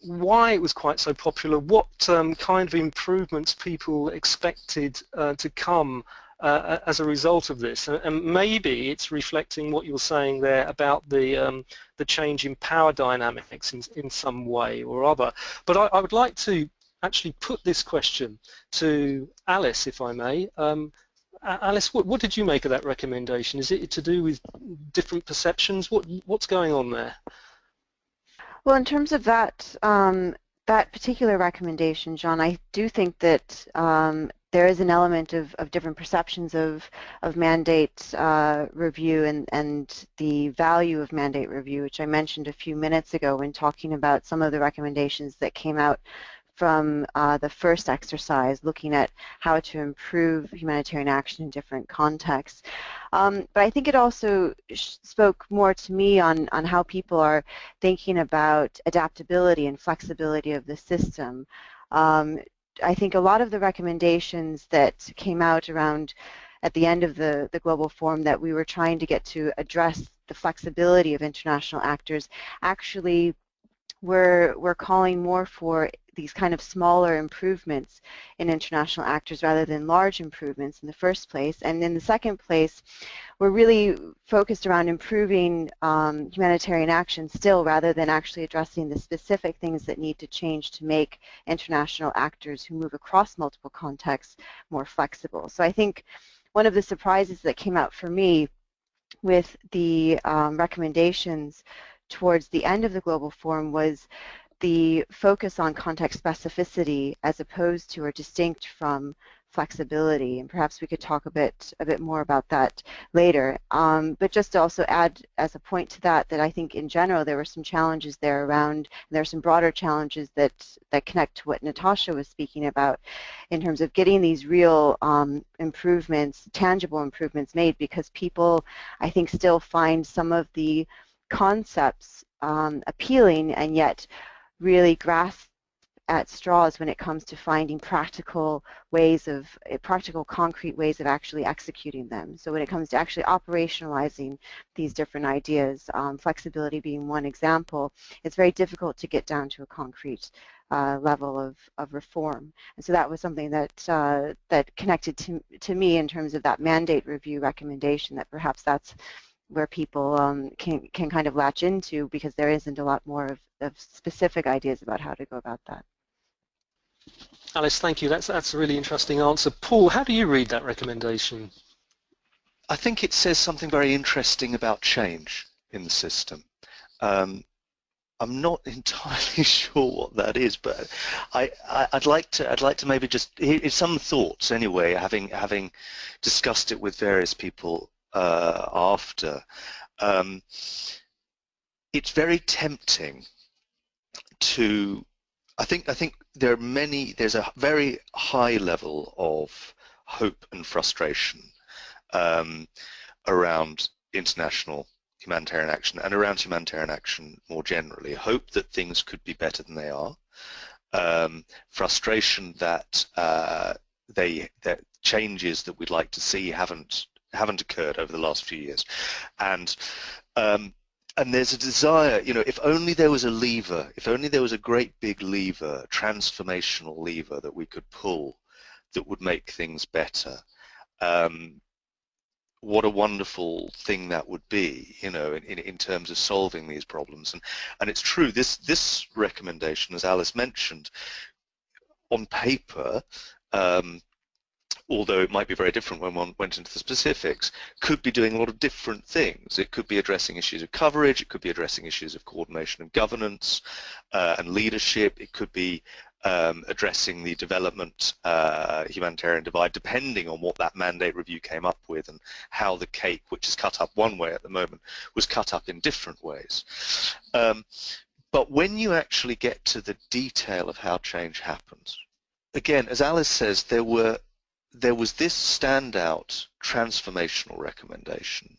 why it was quite so popular, what kind of improvements people expected to come as a result of this, and maybe it's reflecting what you're saying there about the change in power dynamics in some way or other. But I would like to actually put this question to Alice, if I may. Alice, what did you make of that recommendation? Is it to do with different perceptions? What's going on there? Well, in terms of that particular recommendation, John, I do think that there is an element of different perceptions of mandate review and the value of mandate review, which I mentioned a few minutes ago when talking about some of the recommendations that came out from the first exercise, looking at how to improve humanitarian action in different contexts. But I think it also spoke more to me on how people are thinking about adaptability and flexibility of the system. I think a lot of the recommendations that came out around at the end of the Global Forum that we were trying to get to address the flexibility of international actors actually we're calling more for these kind of smaller improvements in international actors rather than large improvements in the first place. And in the second place, we're really focused around improving humanitarian action still rather than actually addressing the specific things that need to change to make international actors who move across multiple contexts more flexible. So I think one of the surprises that came out for me with the recommendations towards the end of the Global Forum was the focus on context specificity as opposed to or distinct from flexibility, and perhaps we could talk a bit more about that later. But just to also add as a point to that, that I think in general there were some challenges there around, and there are some broader challenges that connect to what Natasha was speaking about in terms of getting these real improvements, tangible improvements made, because people, I think, still find some of the concepts appealing and yet really grasp at straws when it comes to finding practical ways of, concrete ways of actually executing them. So when it comes to actually operationalizing these different ideas, flexibility being one example, it's very difficult to get down to a concrete level of reform. And so that was something that that connected to me in terms of that mandate review recommendation, that perhaps that's where people can kind of latch into, because there isn't a lot more of specific ideas about how to go about that. Alice, thank you. That's a really interesting answer. Paul, how do you read that recommendation? I think it says something very interesting about change in the system. I'm not entirely sure what that is, but I'd like to maybe just hear some thoughts anyway, having discussed it with various people after. It's very tempting to, I think there's a very high level of hope and frustration around international humanitarian action and around humanitarian action more generally. Hope that things could be better than they are. Frustration that that changes that we'd like to see haven't occurred over the last few years, and there's a desire, you know, if only there was a lever, if only there was a great big lever, transformational lever that we could pull that would make things better. What a wonderful thing that would be, you know, in terms of solving these problems. And it's true, this recommendation, as Alice mentioned, on paper, although it might be very different when one went into the specifics, could be doing a lot of different things. It could be addressing issues of coverage, it could be addressing issues of coordination and governance and leadership, it could be addressing the development humanitarian divide, depending on what that mandate review came up with and how the cake, which is cut up one way at the moment, was cut up in different ways. But when you actually get to the detail of how change happens, again, as Alice says, there was this standout transformational recommendation,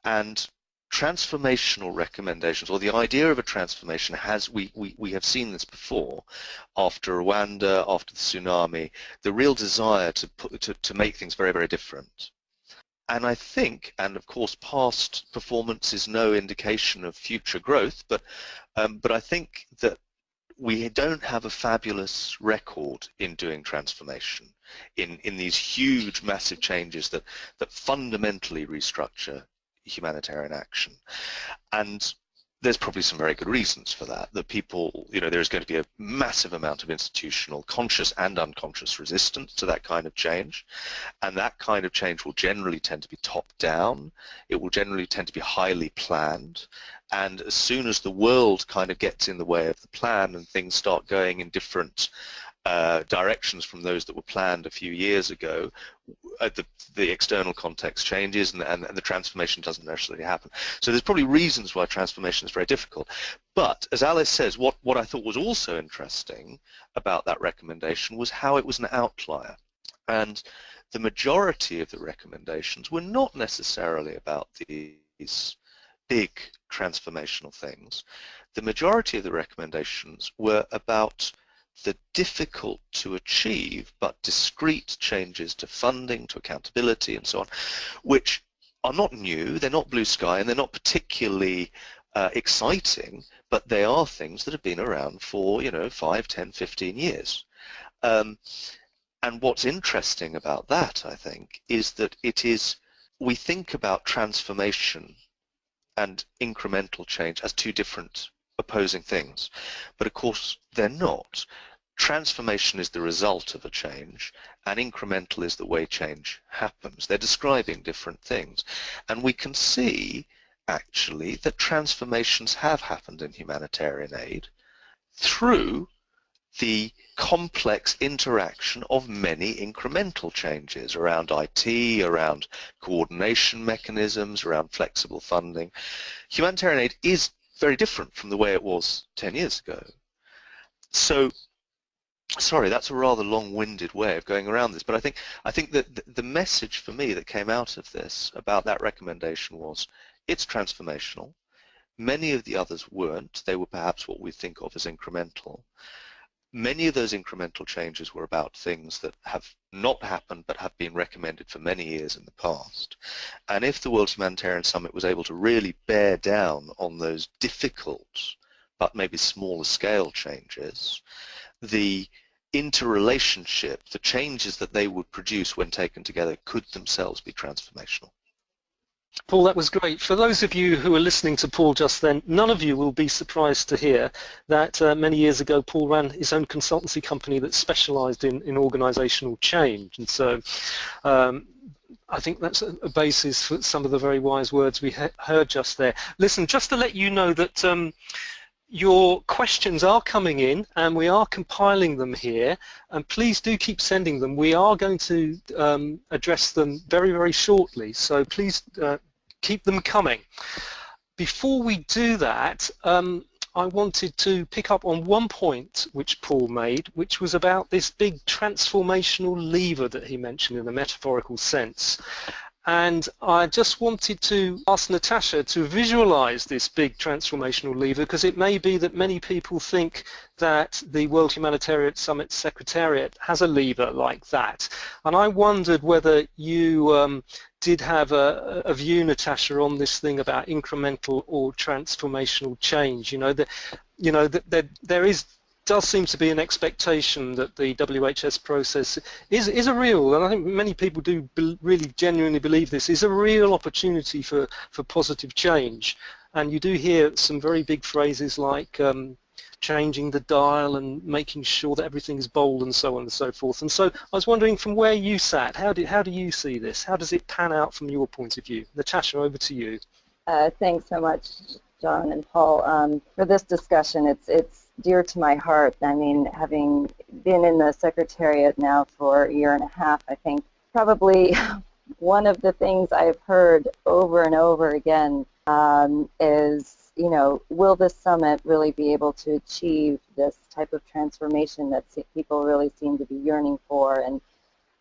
and transformational recommendations, or the idea of a transformation, has we have seen this before after Rwanda, after the tsunami, the real desire to make things very, very different. And I think, and of course past performance is no indication of future growth, but I think that we don't have a fabulous record in doing transformation, in these huge, massive changes that fundamentally restructure humanitarian action. And there's probably some very good reasons for that. That people, you know, there's going to be a massive amount of institutional, conscious and unconscious resistance to that kind of change, and that kind of change will generally tend to be top-down. It will generally tend to be highly planned, and as soon as the world kind of gets in the way of the plan and things start going in different directions from those that were planned a few years ago, the external context changes and the transformation doesn't necessarily happen. So there's probably reasons why transformation is very difficult. But as Alice says, what I thought was also interesting about that recommendation was how it was an outlier. And the majority of the recommendations were not necessarily about these big transformational things. The majority of the recommendations were about the difficult to achieve but discrete changes to funding, to accountability and so on, which are not new, they're not blue sky, and they're not particularly exciting, but they are things that have been around for 5, 10, 15 years. And what's interesting about that, I think, is that we think about transformation and incremental change as two different opposing things, but of course they're not. Transformation is the result of a change, and incremental is the way change happens. They're describing different things, and we can see actually that transformations have happened in humanitarian aid through the complex interaction of many incremental changes around IT, around coordination mechanisms, around flexible funding. Humanitarian aid is very different from the way it was 10 years ago. So, sorry, that's a rather long-winded way of going around this, but I think that the message for me that came out of this about that recommendation was it's transformational. Many of the others weren't. They were perhaps what we think of as incremental. Many of those incremental changes were about things that have not happened but have been recommended for many years in the past. And if the World Humanitarian Summit was able to really bear down on those difficult but maybe smaller scale changes, the interrelationship, the changes that they would produce when taken together could themselves be transformational. Paul, that was great. For those of you who are listening to Paul just then, none of you will be surprised to hear that many years ago Paul ran his own consultancy company that specialised in organisational change. And so I think that's a basis for some of the very wise words we heard just there. Listen, just to let you know that your questions are coming in and we are compiling them here, and please do keep sending them. We are going to address them very, very shortly, so please keep them coming. Before we do that, I wanted to pick up on one point which Paul made, which was about this big transformational lever that he mentioned in a metaphorical sense. And I just wanted to ask Natasha to visualize this big transformational lever, because it may be that many people think that the World Humanitarian Summit Secretariat has a lever like that. And I wondered whether you did have a view, Natasha, on this thing about incremental or transformational change. There does seem to be an expectation that the WHS process is a real, and I think many people do really genuinely believe this, is a real opportunity for positive change. And you do hear some very big phrases like changing the dial and making sure that everything is bold and so on and so forth. And so I was wondering, from where you sat, how do you see this? How does it pan out from your point of view? Natasha, over to you. Thanks so much, John and Paul, for this discussion. It's dear to my heart. I mean, having been in the Secretariat now for a year and a half, I think probably one of the things I've heard over and over again is, will this summit really be able to achieve this type of transformation that people really seem to be yearning for? And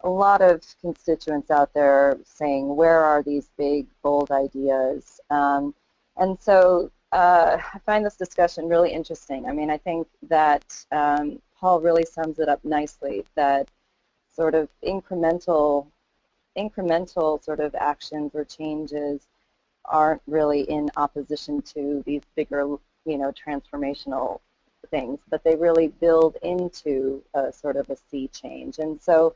a lot of constituents out there saying, where are these big, bold ideas? And so I find this discussion really interesting. I mean, I think that Paul really sums it up nicely, that sort of incremental sort of actions or changes aren't really in opposition to these bigger, transformational things, but they really build into a sort of a sea change. And so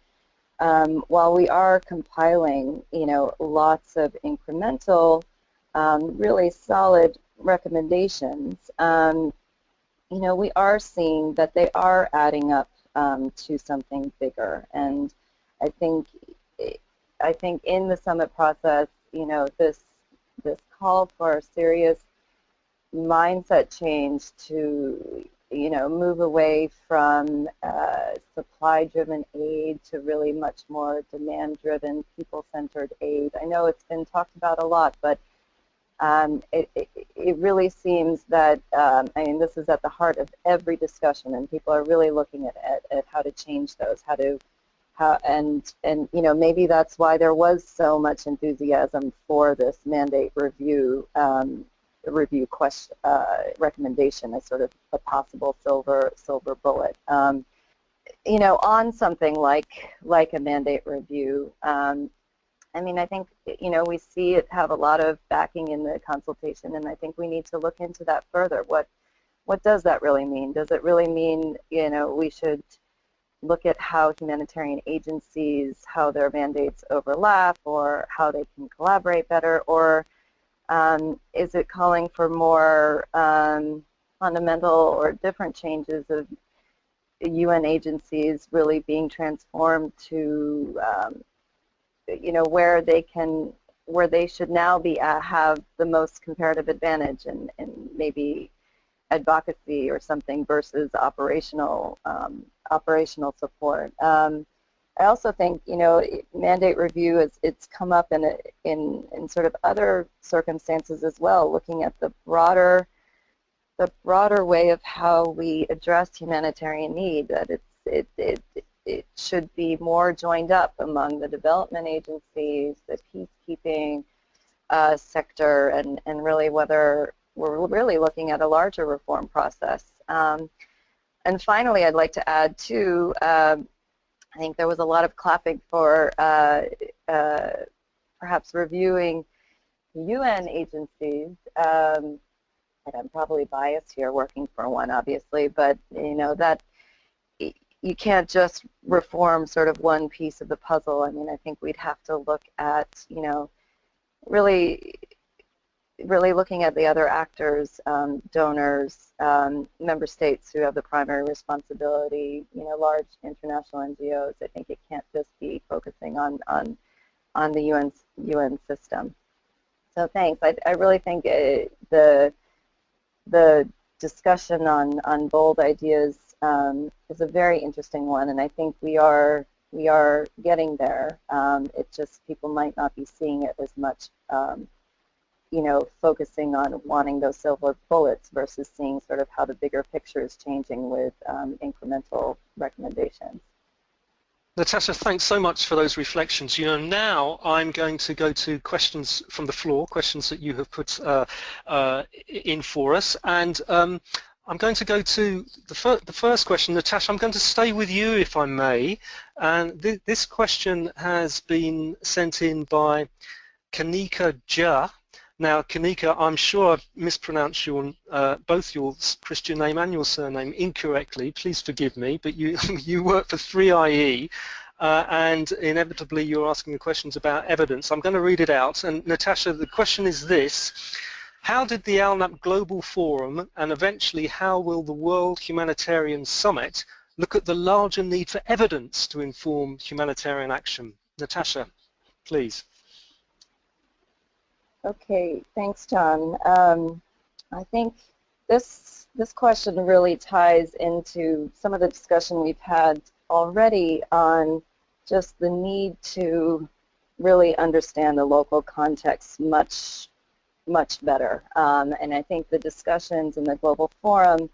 while we are compiling, lots of incremental, really solid recommendations, we are seeing that they are adding up to something bigger. And I think in the summit process, this call for a serious mindset change to move away from supply-driven aid to really much more demand-driven, people-centered aid. I know it's been talked about a lot, but it really seems that, this is at the heart of every discussion, and people are really looking at how to change those, and maybe that's why there was so much enthusiasm for this mandate review recommendation as sort of a possible silver bullet. On something like a mandate review, I mean, I think, you know, we see it have a lot of backing in the consultation, and I think we need to look into that further. What does that really mean? Does it really mean, you know, we should look at how humanitarian agencies, how their mandates overlap, or how they can collaborate better, or is it calling for more fundamental or different changes of UN agencies really being transformed to, you know, where they should now be have the most comparative advantage, and maybe advocacy or something versus operational support. I also think, you know, mandate review it's come up in sort of other circumstances as well, looking at the broader way of how we address humanitarian need, that it should be more joined up among the development agencies, the peacekeeping sector, and really whether we're really looking at a larger reform process. And finally, I'd like to add too, I think there was a lot of clapping for perhaps reviewing UN agencies. And I'm probably biased here, working for one, obviously, but you know that you can't just reform sort of one piece of the puzzle. I mean, I think we'd have to look at, you know, really looking at the other actors, donors, member states who have the primary responsibility, you know, large international NGOs. I think it can't just be focusing on the UN system. So thanks. I really think the discussion on bold ideas is a very interesting one, and I think we are getting there. It just, people might not be seeing it as much, you know, focusing on wanting those silver bullets versus seeing sort of how the bigger picture is changing with incremental recommendations. Natasha, thanks so much for those reflections. You know, now I'm going to go to questions from the floor, questions that you have put in for us, and I'm going to go to the first question. Natasha, I'm going to stay with you if I may, and this question has been sent in by Kanika Jha. Now, Kanika, I'm sure I've mispronounced both your Christian name and your surname incorrectly. Please forgive me, but you work for 3IE, and inevitably you're asking the questions about evidence. I'm going to read it out. And Natasha, the question is this: how did the ALNAP Global Forum, and eventually how will the World Humanitarian Summit, look at the larger need for evidence to inform humanitarian action? Natasha, please. Okay, thanks, John. I think this question really ties into some of the discussion we've had already on just the need to really understand the local context much better. And I think the discussions in the Global Forum,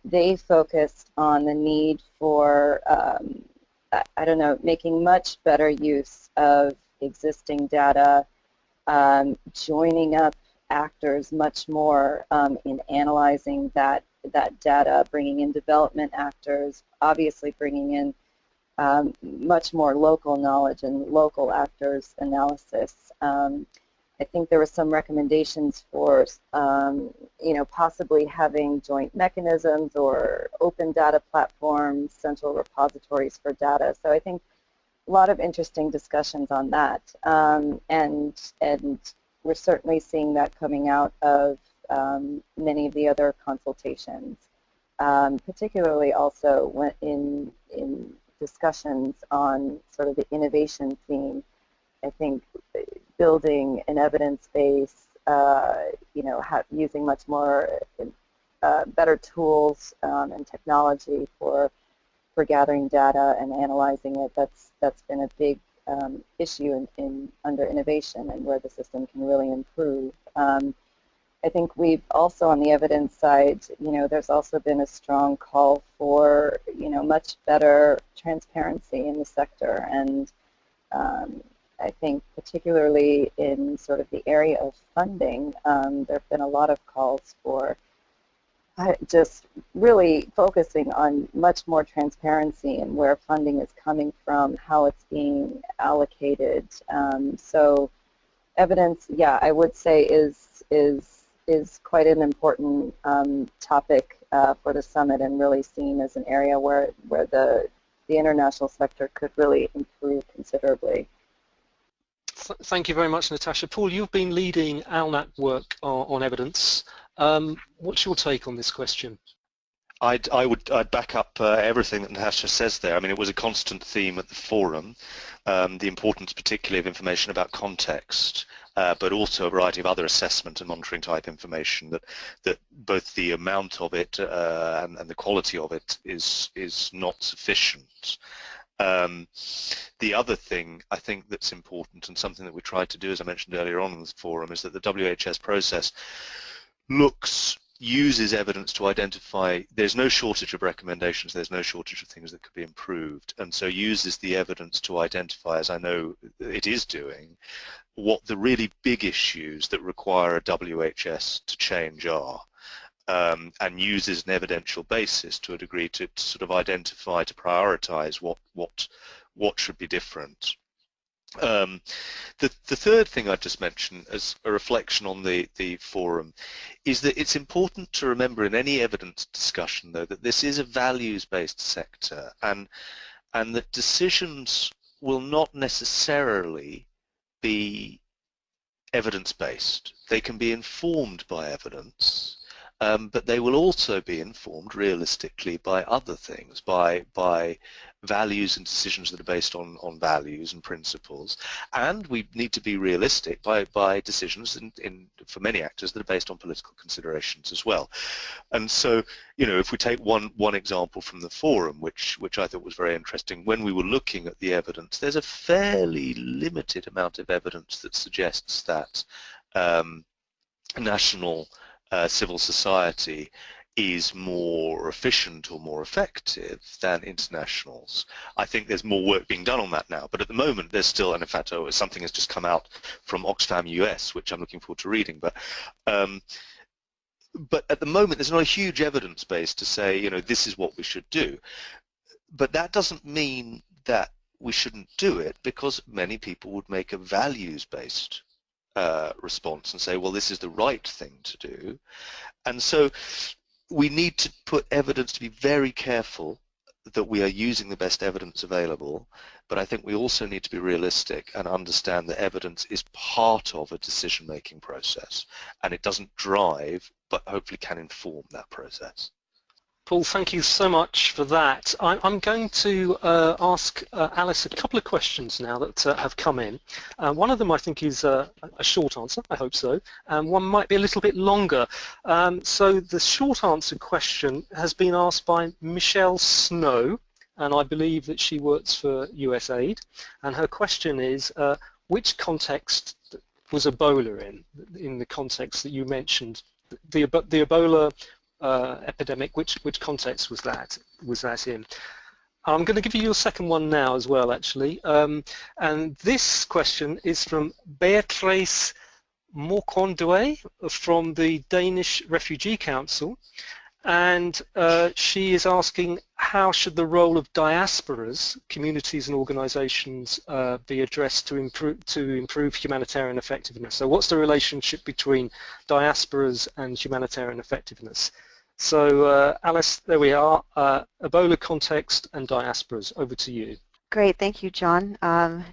they focused on the need for, I don't know, making much better use of existing data, joining up actors much more in analyzing that data, bringing in development actors, obviously bringing in much more local knowledge and local actors analysis. I think there were some recommendations for, you know, possibly having joint mechanisms or open data platforms, central repositories for data. So I think a lot of interesting discussions on that, and we're certainly seeing that coming out of many of the other consultations, particularly also when in discussions on sort of the innovation theme. I think building an evidence base, you know, using much more better tools and technology for gathering data and analyzing it, that's been a big issue under innovation, and where the system can really improve. I think we've also, on the evidence side, you know, there's also been a strong call for, you know, much better transparency in the sector, and I think particularly in sort of the area of funding, there have been a lot of calls for just really focusing on much more transparency and where funding is coming from, how it's being allocated. So evidence, yeah, I would say is quite an important topic for the summit, and really seen as an area where the international sector could really improve considerably. Thank you very much, Natasha. Paul, you've been leading ALNAP work on evidence. What's your take on this question? I'd back up everything that Natasha says there. I mean, it was a constant theme at the forum, the importance particularly of information about context, but also a variety of other assessment and monitoring type information that both the amount of it and the quality of it is not sufficient. The other thing I think that's important, and something that we tried to do, as I mentioned earlier on in this forum, is that the WHS process uses evidence to identify, there's no shortage of recommendations, there's no shortage of things that could be improved, and so uses the evidence to identify, as I know it is doing, what the really big issues that require a WHS to change are, and uses an evidential basis to a degree to sort of identify, to prioritize what should be different. The third thing I'd just mention as a reflection on the forum is that it's important to remember in any evidence discussion, though, that this is a values-based sector, and that decisions will not necessarily be evidence-based. They can be informed by evidence, but they will also be informed realistically by other things, by values and decisions that are based on values and principles, and we need to be realistic by decisions for many actors that are based on political considerations as well. And so, you know, if we take one example from the forum, which I thought was very interesting, when we were looking at the evidence, there's a fairly limited amount of evidence that suggests that national civil society is more efficient or more effective than internationals. I think there's more work being done on that now, but at the moment there's still, and in fact something has just come out from Oxfam US, which I'm looking forward to reading, but at the moment there's not a huge evidence base to say, you know, this is what we should do. But that doesn't mean that we shouldn't do it, because many people would make a values-based response and say, well, this is the right thing to do. And so we need to put evidence, to be very careful that we are using the best evidence available, but I think we also need to be realistic and understand that evidence is part of a decision-making process, and it doesn't drive, but hopefully can inform that process. Paul, thank you so much for that. I'm going to ask Alice a couple of questions now that have come in. One of them I think is a short answer, I hope so, and one might be a little bit longer. So the short answer question has been asked by Michelle Snow, and I believe that she works for USAID, and her question is, which context was Ebola in the context that you mentioned? The Ebola epidemic, which context was that in? I'm going to give you your second one now as well, actually, and this question is from Beatrice Morkondue from the Danish Refugee Council, and she is asking, how should the role of diasporas, communities and organisations be addressed to improve humanitarian effectiveness? So what's the relationship between diasporas and humanitarian effectiveness? So Alice, there we are, Ebola context and diasporas. Over to you. Great, thank you, John.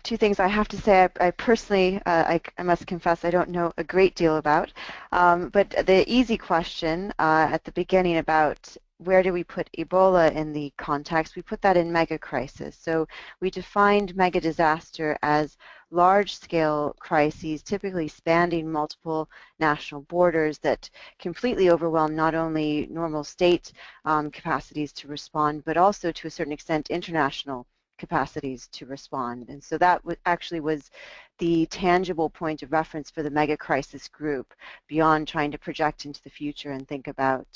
Two things I have to say I personally, I must confess, I don't know a great deal about, but the easy question at the beginning about where do we put Ebola in the context, we put that in mega crisis. So we defined mega disaster as large-scale crises, typically spanning multiple national borders, that completely overwhelm not only normal state capacities to respond, but also to a certain extent international capacities to respond. And so that actually was the tangible point of reference for the mega crisis group, beyond trying to project into the future and think about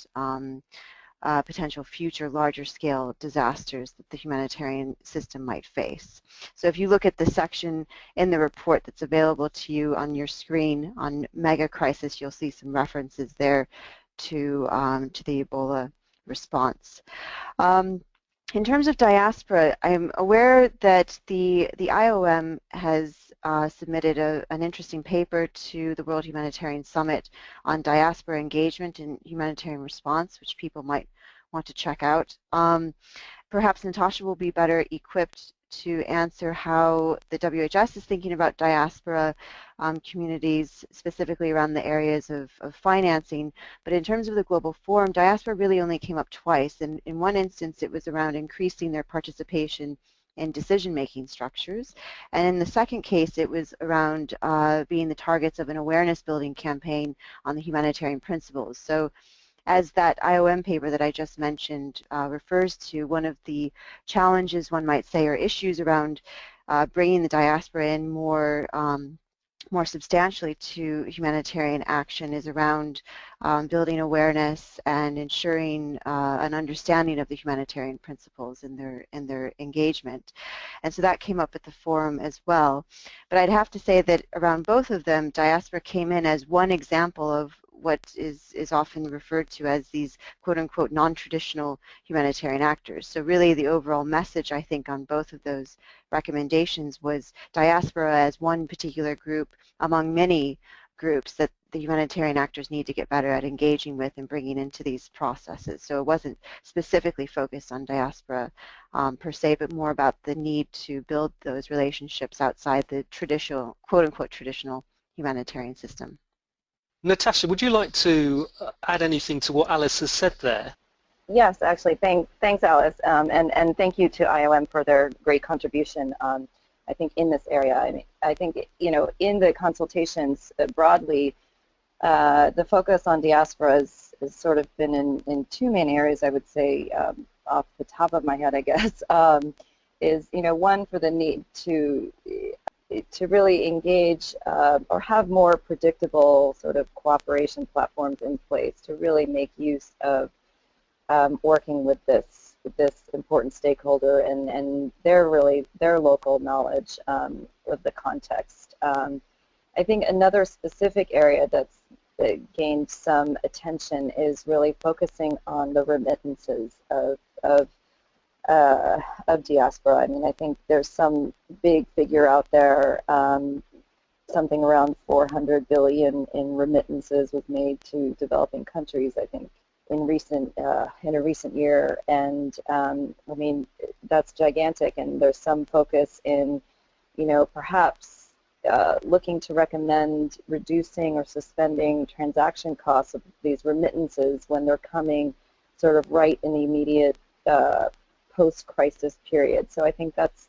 potential future larger scale disasters that the humanitarian system might face. So if you look at the section in the report that's available to you on your screen on mega crisis, you'll see some references there to the Ebola response. In terms of diaspora, I'm aware that the IOM has submitted an interesting paper to the World Humanitarian Summit on diaspora engagement and humanitarian response, which people might want to check out. Perhaps Natasha will be better equipped to answer how the WHS is thinking about diaspora communities, specifically around the areas of financing. But in terms of the Global Forum, diaspora really only came up twice. And in one instance, it was around increasing their participation in decision-making structures. And in the second case, it was around being the targets of an awareness-building campaign on the humanitarian principles. So as that IOM paper that I just mentioned refers to, one of the challenges, one might say, or issues around bringing the diaspora in more substantially to humanitarian action is around building awareness and ensuring an understanding of the humanitarian principles in their engagement. And so that came up at the forum as well. But I'd have to say that around both of them, diaspora came in as one example of what is often referred to as these quote-unquote non-traditional humanitarian actors. So really the overall message, I think, on both of those recommendations was diaspora as one particular group among many groups that the humanitarian actors need to get better at engaging with and bringing into these processes. So it wasn't specifically focused on diaspora per se, but more about the need to build those relationships outside the traditional, quote-unquote traditional humanitarian system. Natasha, would you like to add anything to what Alice has said there? Yes, actually, thanks Alice, and thank you to IOM for their great contribution, I think, in this area. I think, in the consultations broadly, the focus on diaspora has sort of been in two main areas, I would say, off the top of my head, I guess, is, one, for the need to really engage or have more predictable sort of cooperation platforms in place to really make use of working with this important stakeholder and their local knowledge of the context. I think another specific area that gained some attention is really focusing on the remittances of diaspora. I think there's some big figure out there, something around 400 billion in remittances was made to developing countries, I think, in a recent year, and that's gigantic. And there's some focus in, perhaps looking to recommend reducing or suspending transaction costs of these remittances when they're coming sort of right in the immediate post-crisis period. So I think that's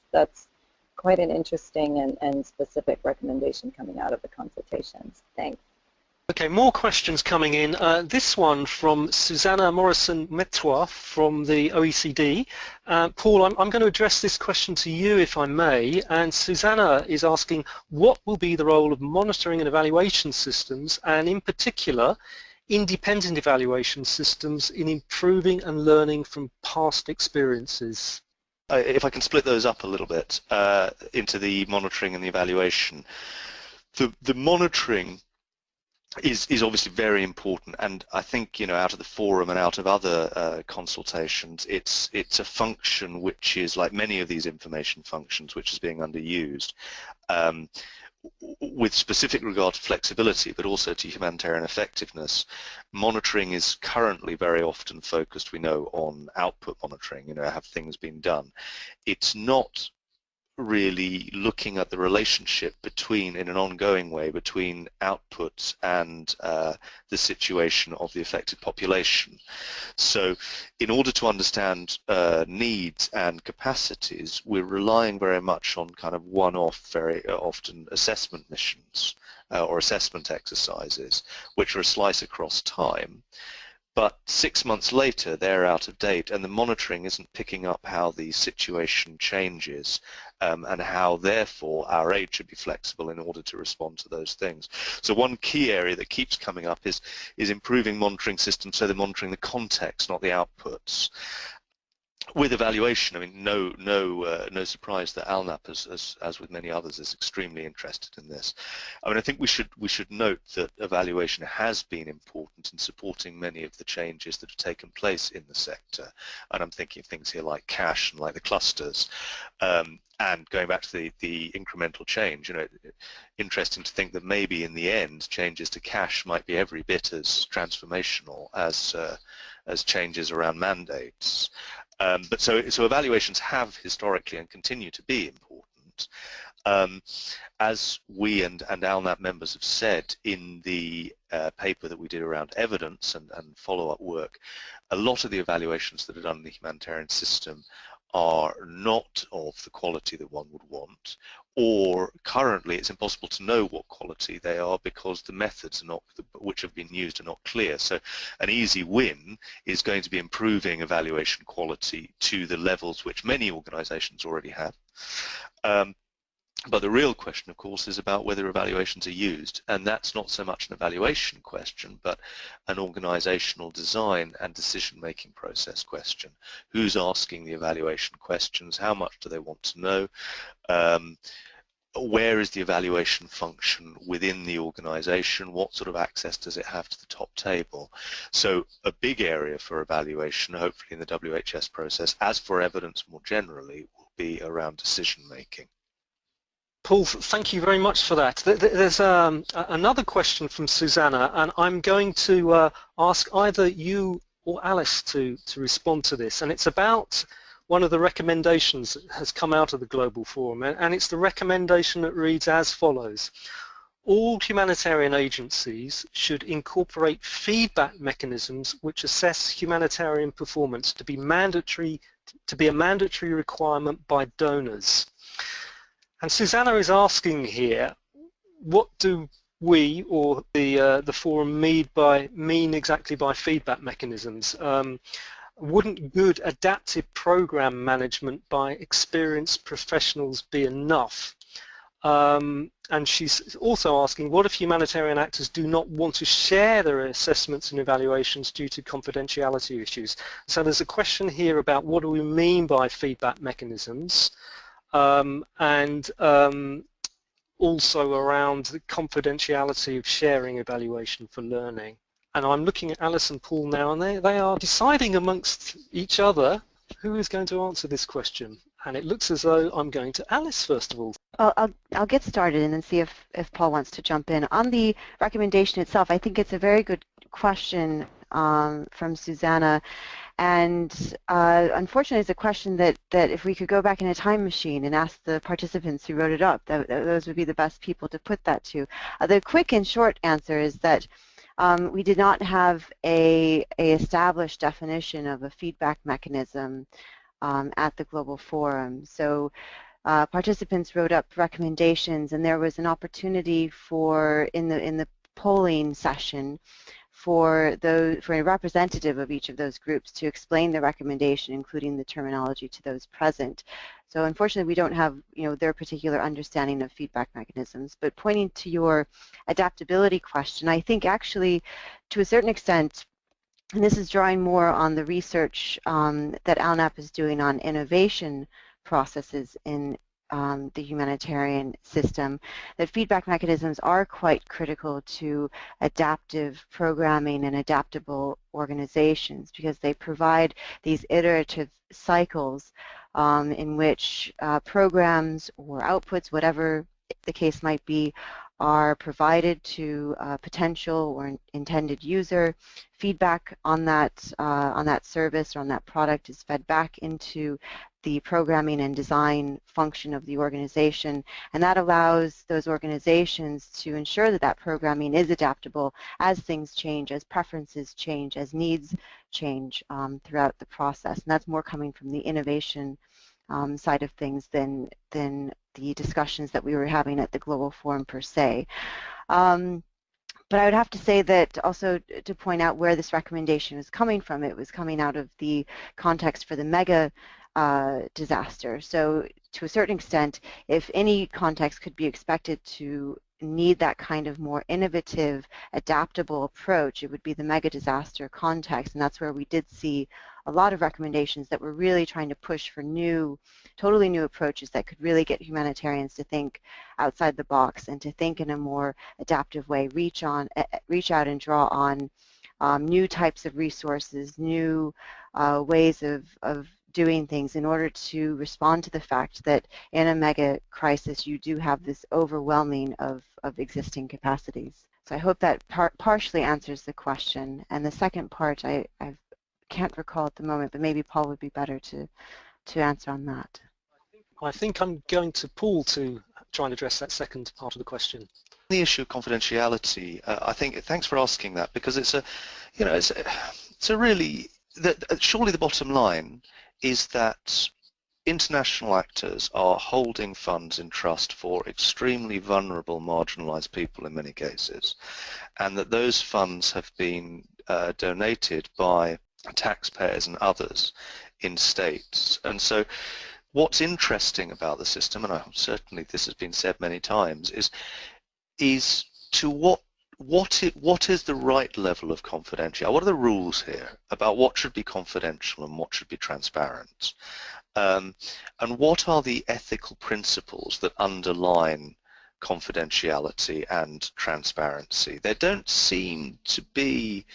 quite an interesting and specific recommendation coming out of the consultations. Thanks. Okay, more questions coming in. This one from Susanna Morrison-Metois from the OECD. Paul, I'm going to address this question to you, if I may. And Susanna is asking, what will be the role of monitoring and evaluation systems, and in particular, independent evaluation systems in improving and learning from past experiences? If I can split those up a little bit into the monitoring and the evaluation. The monitoring is obviously very important, and I think, out of the forum and out of other consultations, it's a function which is, like many of these information functions, which is being underused, with specific regard to flexibility, but also to humanitarian effectiveness. Monitoring is currently very often focused, we know, on output monitoring, have things been done. It's not really looking at the relationship between, in an ongoing way, between outputs and the situation of the affected population. So in order to understand needs and capacities, we're relying very much on kind of one-off, very often assessment missions or assessment exercises, which are a slice across time. But 6 months later, they're out of date, and the monitoring isn't picking up how the situation changes and how, therefore, our aid should be flexible in order to respond to those things. So one key area that keeps coming up is improving monitoring systems, so they're monitoring the context, not the outputs. with evaluation, I mean, no surprise that ALNAP, as with many others, is extremely interested in this. I mean, I think we should note that evaluation has been important in supporting many of the changes that have taken place in the sector, and I'm thinking of things here like cash and like the clusters, and going back to the incremental change. You know, interesting to think that maybe in the end, changes to cash might be every bit as transformational as changes around mandates. But so evaluations have historically and continue to be important. As we and ALNAP members have said in the paper that we did around evidence and follow-up work, a lot of the evaluations that are done in the humanitarian system are not of the quality that one would want, or currently it's impossible to know what quality they are because the methods are not, which have been used, are not clear. So an easy win is going to be improving evaluation quality to the levels which many organizations already have. But the real question, of course, is about whether evaluations are used, and that's not so much an evaluation question, but an organizational design and decision-making process question. Who's asking the evaluation questions? How much do they want to know? Where is the evaluation function within the organization? What sort of access does it have to the top table? So a big area for evaluation, hopefully in the WHS process, as for evidence more generally, will be around decision-making. Paul, thank you very much for that. There's another question from Susanna, and I'm going to ask either you or Alice to respond to this, and it's about one of the recommendations that has come out of the Global Forum, and it's the recommendation that reads as follows: all humanitarian agencies should incorporate feedback mechanisms which assess humanitarian performance to be a mandatory requirement by donors. And Susanna is asking here, what do we or the forum mean exactly by feedback mechanisms? Wouldn't good adaptive program management by experienced professionals be enough? And she's also asking, what if humanitarian actors do not want to share their assessments and evaluations due to confidentiality issues? So there's a question here about what do we mean by feedback mechanisms, and also around the confidentiality of sharing evaluation for learning. And I'm looking at Alice and Paul now, and they are deciding amongst each other who is going to answer this question. And it looks as though I'm going to Alice first of all. I'll get started and then see if Paul wants to jump in. On the recommendation itself, I think it's a very good question from Susanna. And unfortunately, it's a question that if we could go back in a time machine and ask the participants who wrote it up, those would be the best people to put that to. The quick and short answer is that we did not have a established definition of a feedback mechanism at the Global Forum. So participants wrote up recommendations, and there was an opportunity for in the polling session for a representative of each of those groups to explain the recommendation, including the terminology, to those present. So unfortunately, we don't have their particular understanding of feedback mechanisms. But pointing to your adaptability question, I think actually, to a certain extent, and this is drawing more on the research that ALNAP is doing on innovation processes in the humanitarian system, that feedback mechanisms are quite critical to adaptive programming and adaptable organizations, because they provide these iterative cycles in which programs or outputs, whatever the case might be, are provided to a potential or intended user. Feedback on that service or on that product is fed back into the programming and design function of the organization, and that allows those organizations to ensure that that programming is adaptable as things change, as preferences change, as needs change throughout the process. And that's more coming from the innovation side of things than the discussions that we were having at the Global Forum per se. But I would have to say that also to point out where this recommendation is coming from, it was coming out of the context for the mega disaster. So to a certain extent, if any context could be expected to need that kind of more innovative, adaptable approach, it would be the mega disaster context, and that's where we did see a lot of recommendations that were really trying to push for new, totally new approaches that could really get humanitarians to think outside the box and to think in a more adaptive way, reach out and draw on new types of resources, new ways of doing things in order to respond to the fact that in a mega crisis you do have this overwhelming of existing capacities. So I hope that partially answers the question. And the second part I can't recall at the moment, but maybe Paul would be better to answer on that. I think I'm going to Paul to try and address that second part of the question. The issue of confidentiality, I think, thanks for asking that, because it's a, you know, it's a really, surely the bottom line is that international actors are holding funds in trust for extremely vulnerable, marginalized people in many cases, and that those funds have been donated by taxpayers and others in states. And so what's interesting about the system, and certainly this has been said many times, is to what is the right level of confidentiality? What are the rules here about what should be confidential and what should be transparent? And what are the ethical principles that underline confidentiality and transparency? There don't seem to be,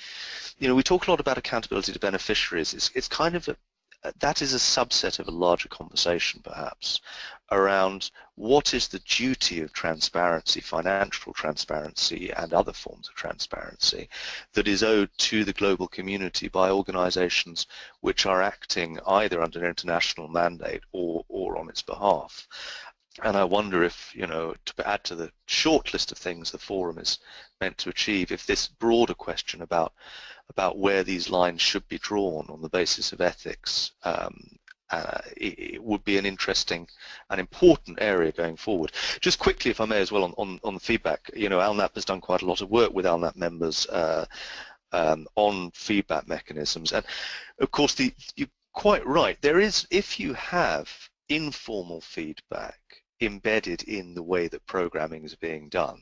you know, we talk a lot about accountability to beneficiaries. It's kind of that is a subset of a larger conversation perhaps around what is the duty of transparency, financial transparency and other forms of transparency that is owed to the global community by organizations which are acting either under an international mandate or on its behalf. And I wonder if, you know, to add to the short list of things the forum is meant to achieve, if this broader question about where these lines should be drawn on the basis of ethics, it would be an interesting and important area going forward. Just quickly, if I may as well, on the feedback, you know, ALNAP has done quite a lot of work with ALNAP members on feedback mechanisms. And of course, you're quite right, there is, if you have informal feedback embedded in the way that programming is being done,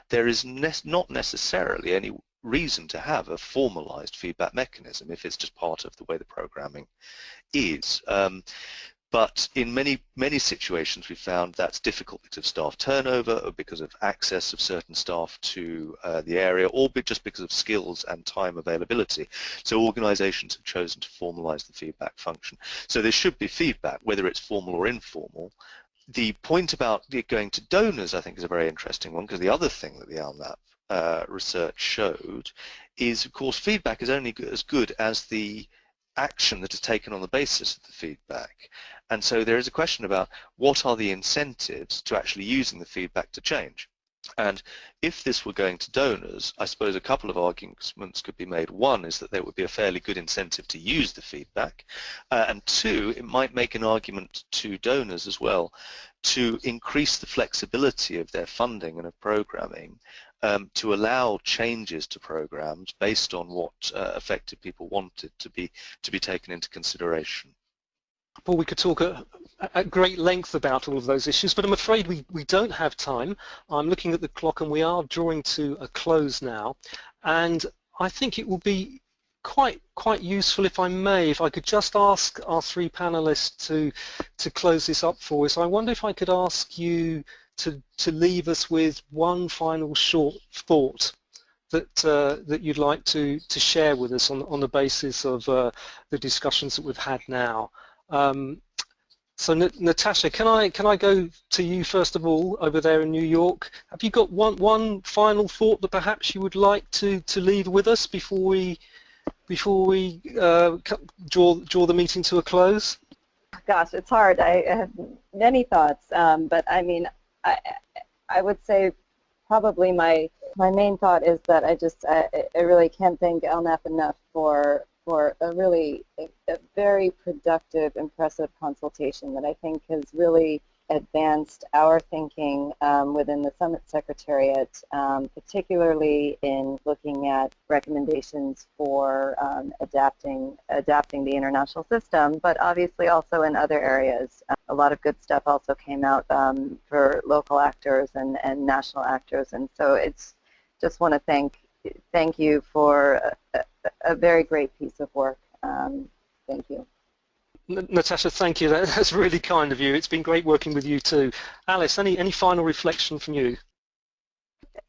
there is not necessarily any reason to have a formalized feedback mechanism if it's just part of the way the programming is. But in many situations we found that's difficult because of staff turnover or because of access of certain staff to the area, or just because of skills and time availability. So organizations have chosen to formalize the feedback function. So there should be feedback, whether it's formal or informal. The point about it going to donors, I think, is a very interesting one, because the other thing that the ALNAP research showed is, of course, feedback is only as good as the action that is taken on the basis of the feedback. And so there is a question about what are the incentives to actually using the feedback to change. And if this were going to donors, I suppose a couple of arguments could be made. One is that there would be a fairly good incentive to use the feedback, and two, it might make an argument to donors as well to increase the flexibility of their funding and of programming, to allow changes to programs based on what affected people wanted to be taken into consideration. Well, we could talk at great length about all of those issues, but I'm afraid we don't have time. I'm looking at the clock and we are drawing to a close now, and I think it will be quite useful, if I may, if I could just ask our three panelists to close this up for us. I wonder if I could ask you to leave us with one final short thought that you'd like to share with us on the basis of the discussions that we've had now. So Natasha, can I go to you first of all over there in New York? Have you got one final thought that perhaps you would like to leave with us before we draw the meeting to a close? Gosh, it's hard. I have many thoughts, but I mean, I would say probably my main thought is that I really can't thank ALNAP enough for a very productive, impressive consultation that I think has really advanced our thinking within the Summit Secretariat, particularly in looking at recommendations for adapting the international system, but obviously also in other areas. a lot of good stuff also came out for local actors and national actors, and so it's just want to thank you for a very great piece of work. Thank you. Natasha, thank you. That's really kind of you. It's been great working with you too. Alice, any final reflection from you?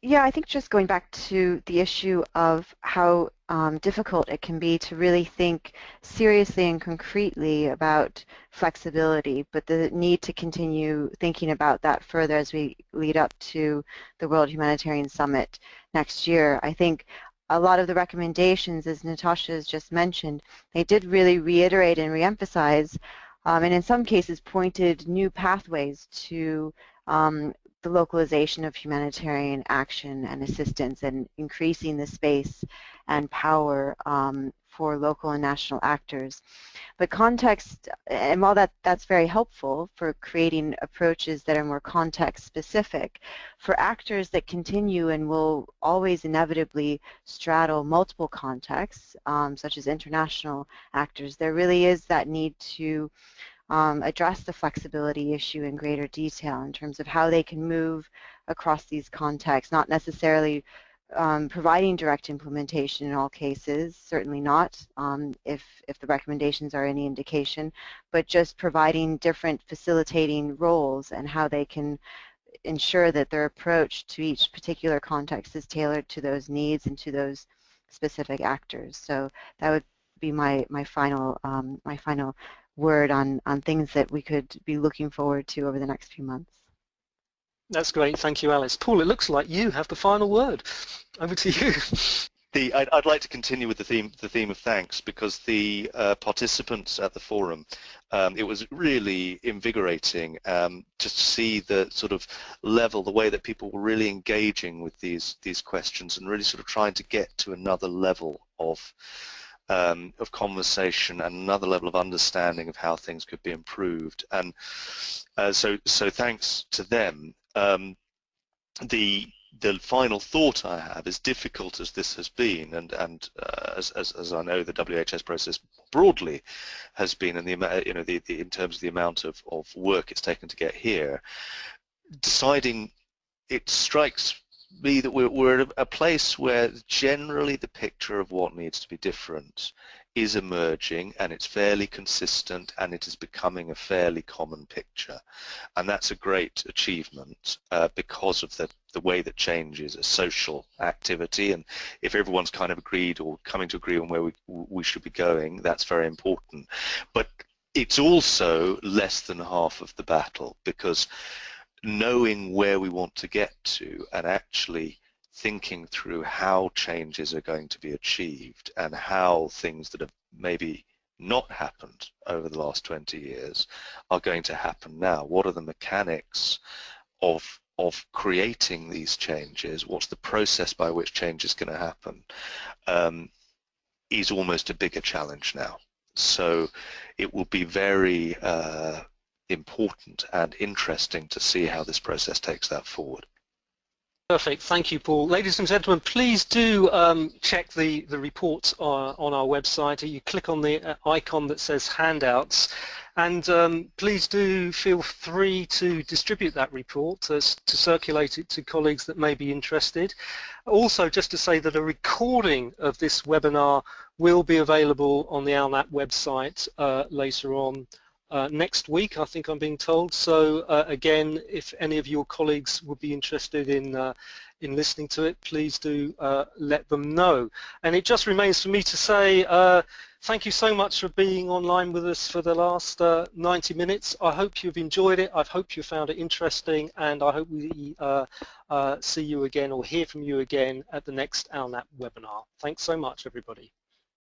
Yeah, I think just going back to the issue of how difficult it can be to really think seriously and concretely about flexibility, but the need to continue thinking about that further as we lead up to the World Humanitarian Summit next year. I think a lot of the recommendations, as Natasha has just mentioned, they did really reiterate and reemphasize, and in some cases pointed new pathways to the localization of humanitarian action and assistance and increasing the space and power for local and national actors. But context, and while that's very helpful for creating approaches that are more context specific, for actors that continue and will always inevitably straddle multiple contexts, such as international actors, there really is that need to address the flexibility issue in greater detail in terms of how they can move across these contexts, not necessarily providing direct implementation in all cases, certainly not if the recommendations are any indication, but just providing different facilitating roles and how they can ensure that their approach to each particular context is tailored to those needs and to those specific actors. So that would be my final word on things that we could be looking forward to over the next few months. That's great. Thank you, Alice. Paul, it looks like you have the final word. Over to you. I'd like to continue with the theme of thanks, because the participants at the forum, it was really invigorating just to see the sort of level, the way that people were really engaging with these questions and really sort of trying to get to another level of conversation and another level of understanding of how things could be improved. And so thanks to them. The final thought I have, as difficult as this has been, and as I know the WHS process broadly has been, and in terms of the amount of work it's taken to get here, deciding, it strikes me that we're at a place where generally the picture of what needs to be different is emerging, and it's fairly consistent, and it is becoming a fairly common picture, and that's a great achievement because of the way that change is a social activity, and if everyone's kind of agreed or coming to agree on where we should be going, that's very important. But it's also less than half of the battle, because knowing where we want to get to and actually thinking through how changes are going to be achieved and how things that have maybe not happened over the last 20 years are going to happen now. What are the mechanics of creating these changes? What's the process by which change is going to happen? Is almost a bigger challenge now. So it will be very important and interesting to see how this process takes that forward. Perfect. Thank you, Paul. Ladies and gentlemen, please do check the reports on our website. You click on the icon that says handouts, and please do feel free to distribute that report, to circulate it to colleagues that may be interested. Also, just to say that a recording of this webinar will be available on the ALNAP website later on next week, I think I'm being told. So again, if any of your colleagues would be interested in listening to it, please do let them know. And it just remains for me to say thank you so much for being online with us for the last 90 minutes. I hope you've enjoyed it. I hope you found it interesting, and I hope we see you again or hear from you again at the next ALNAP webinar. Thanks so much, everybody.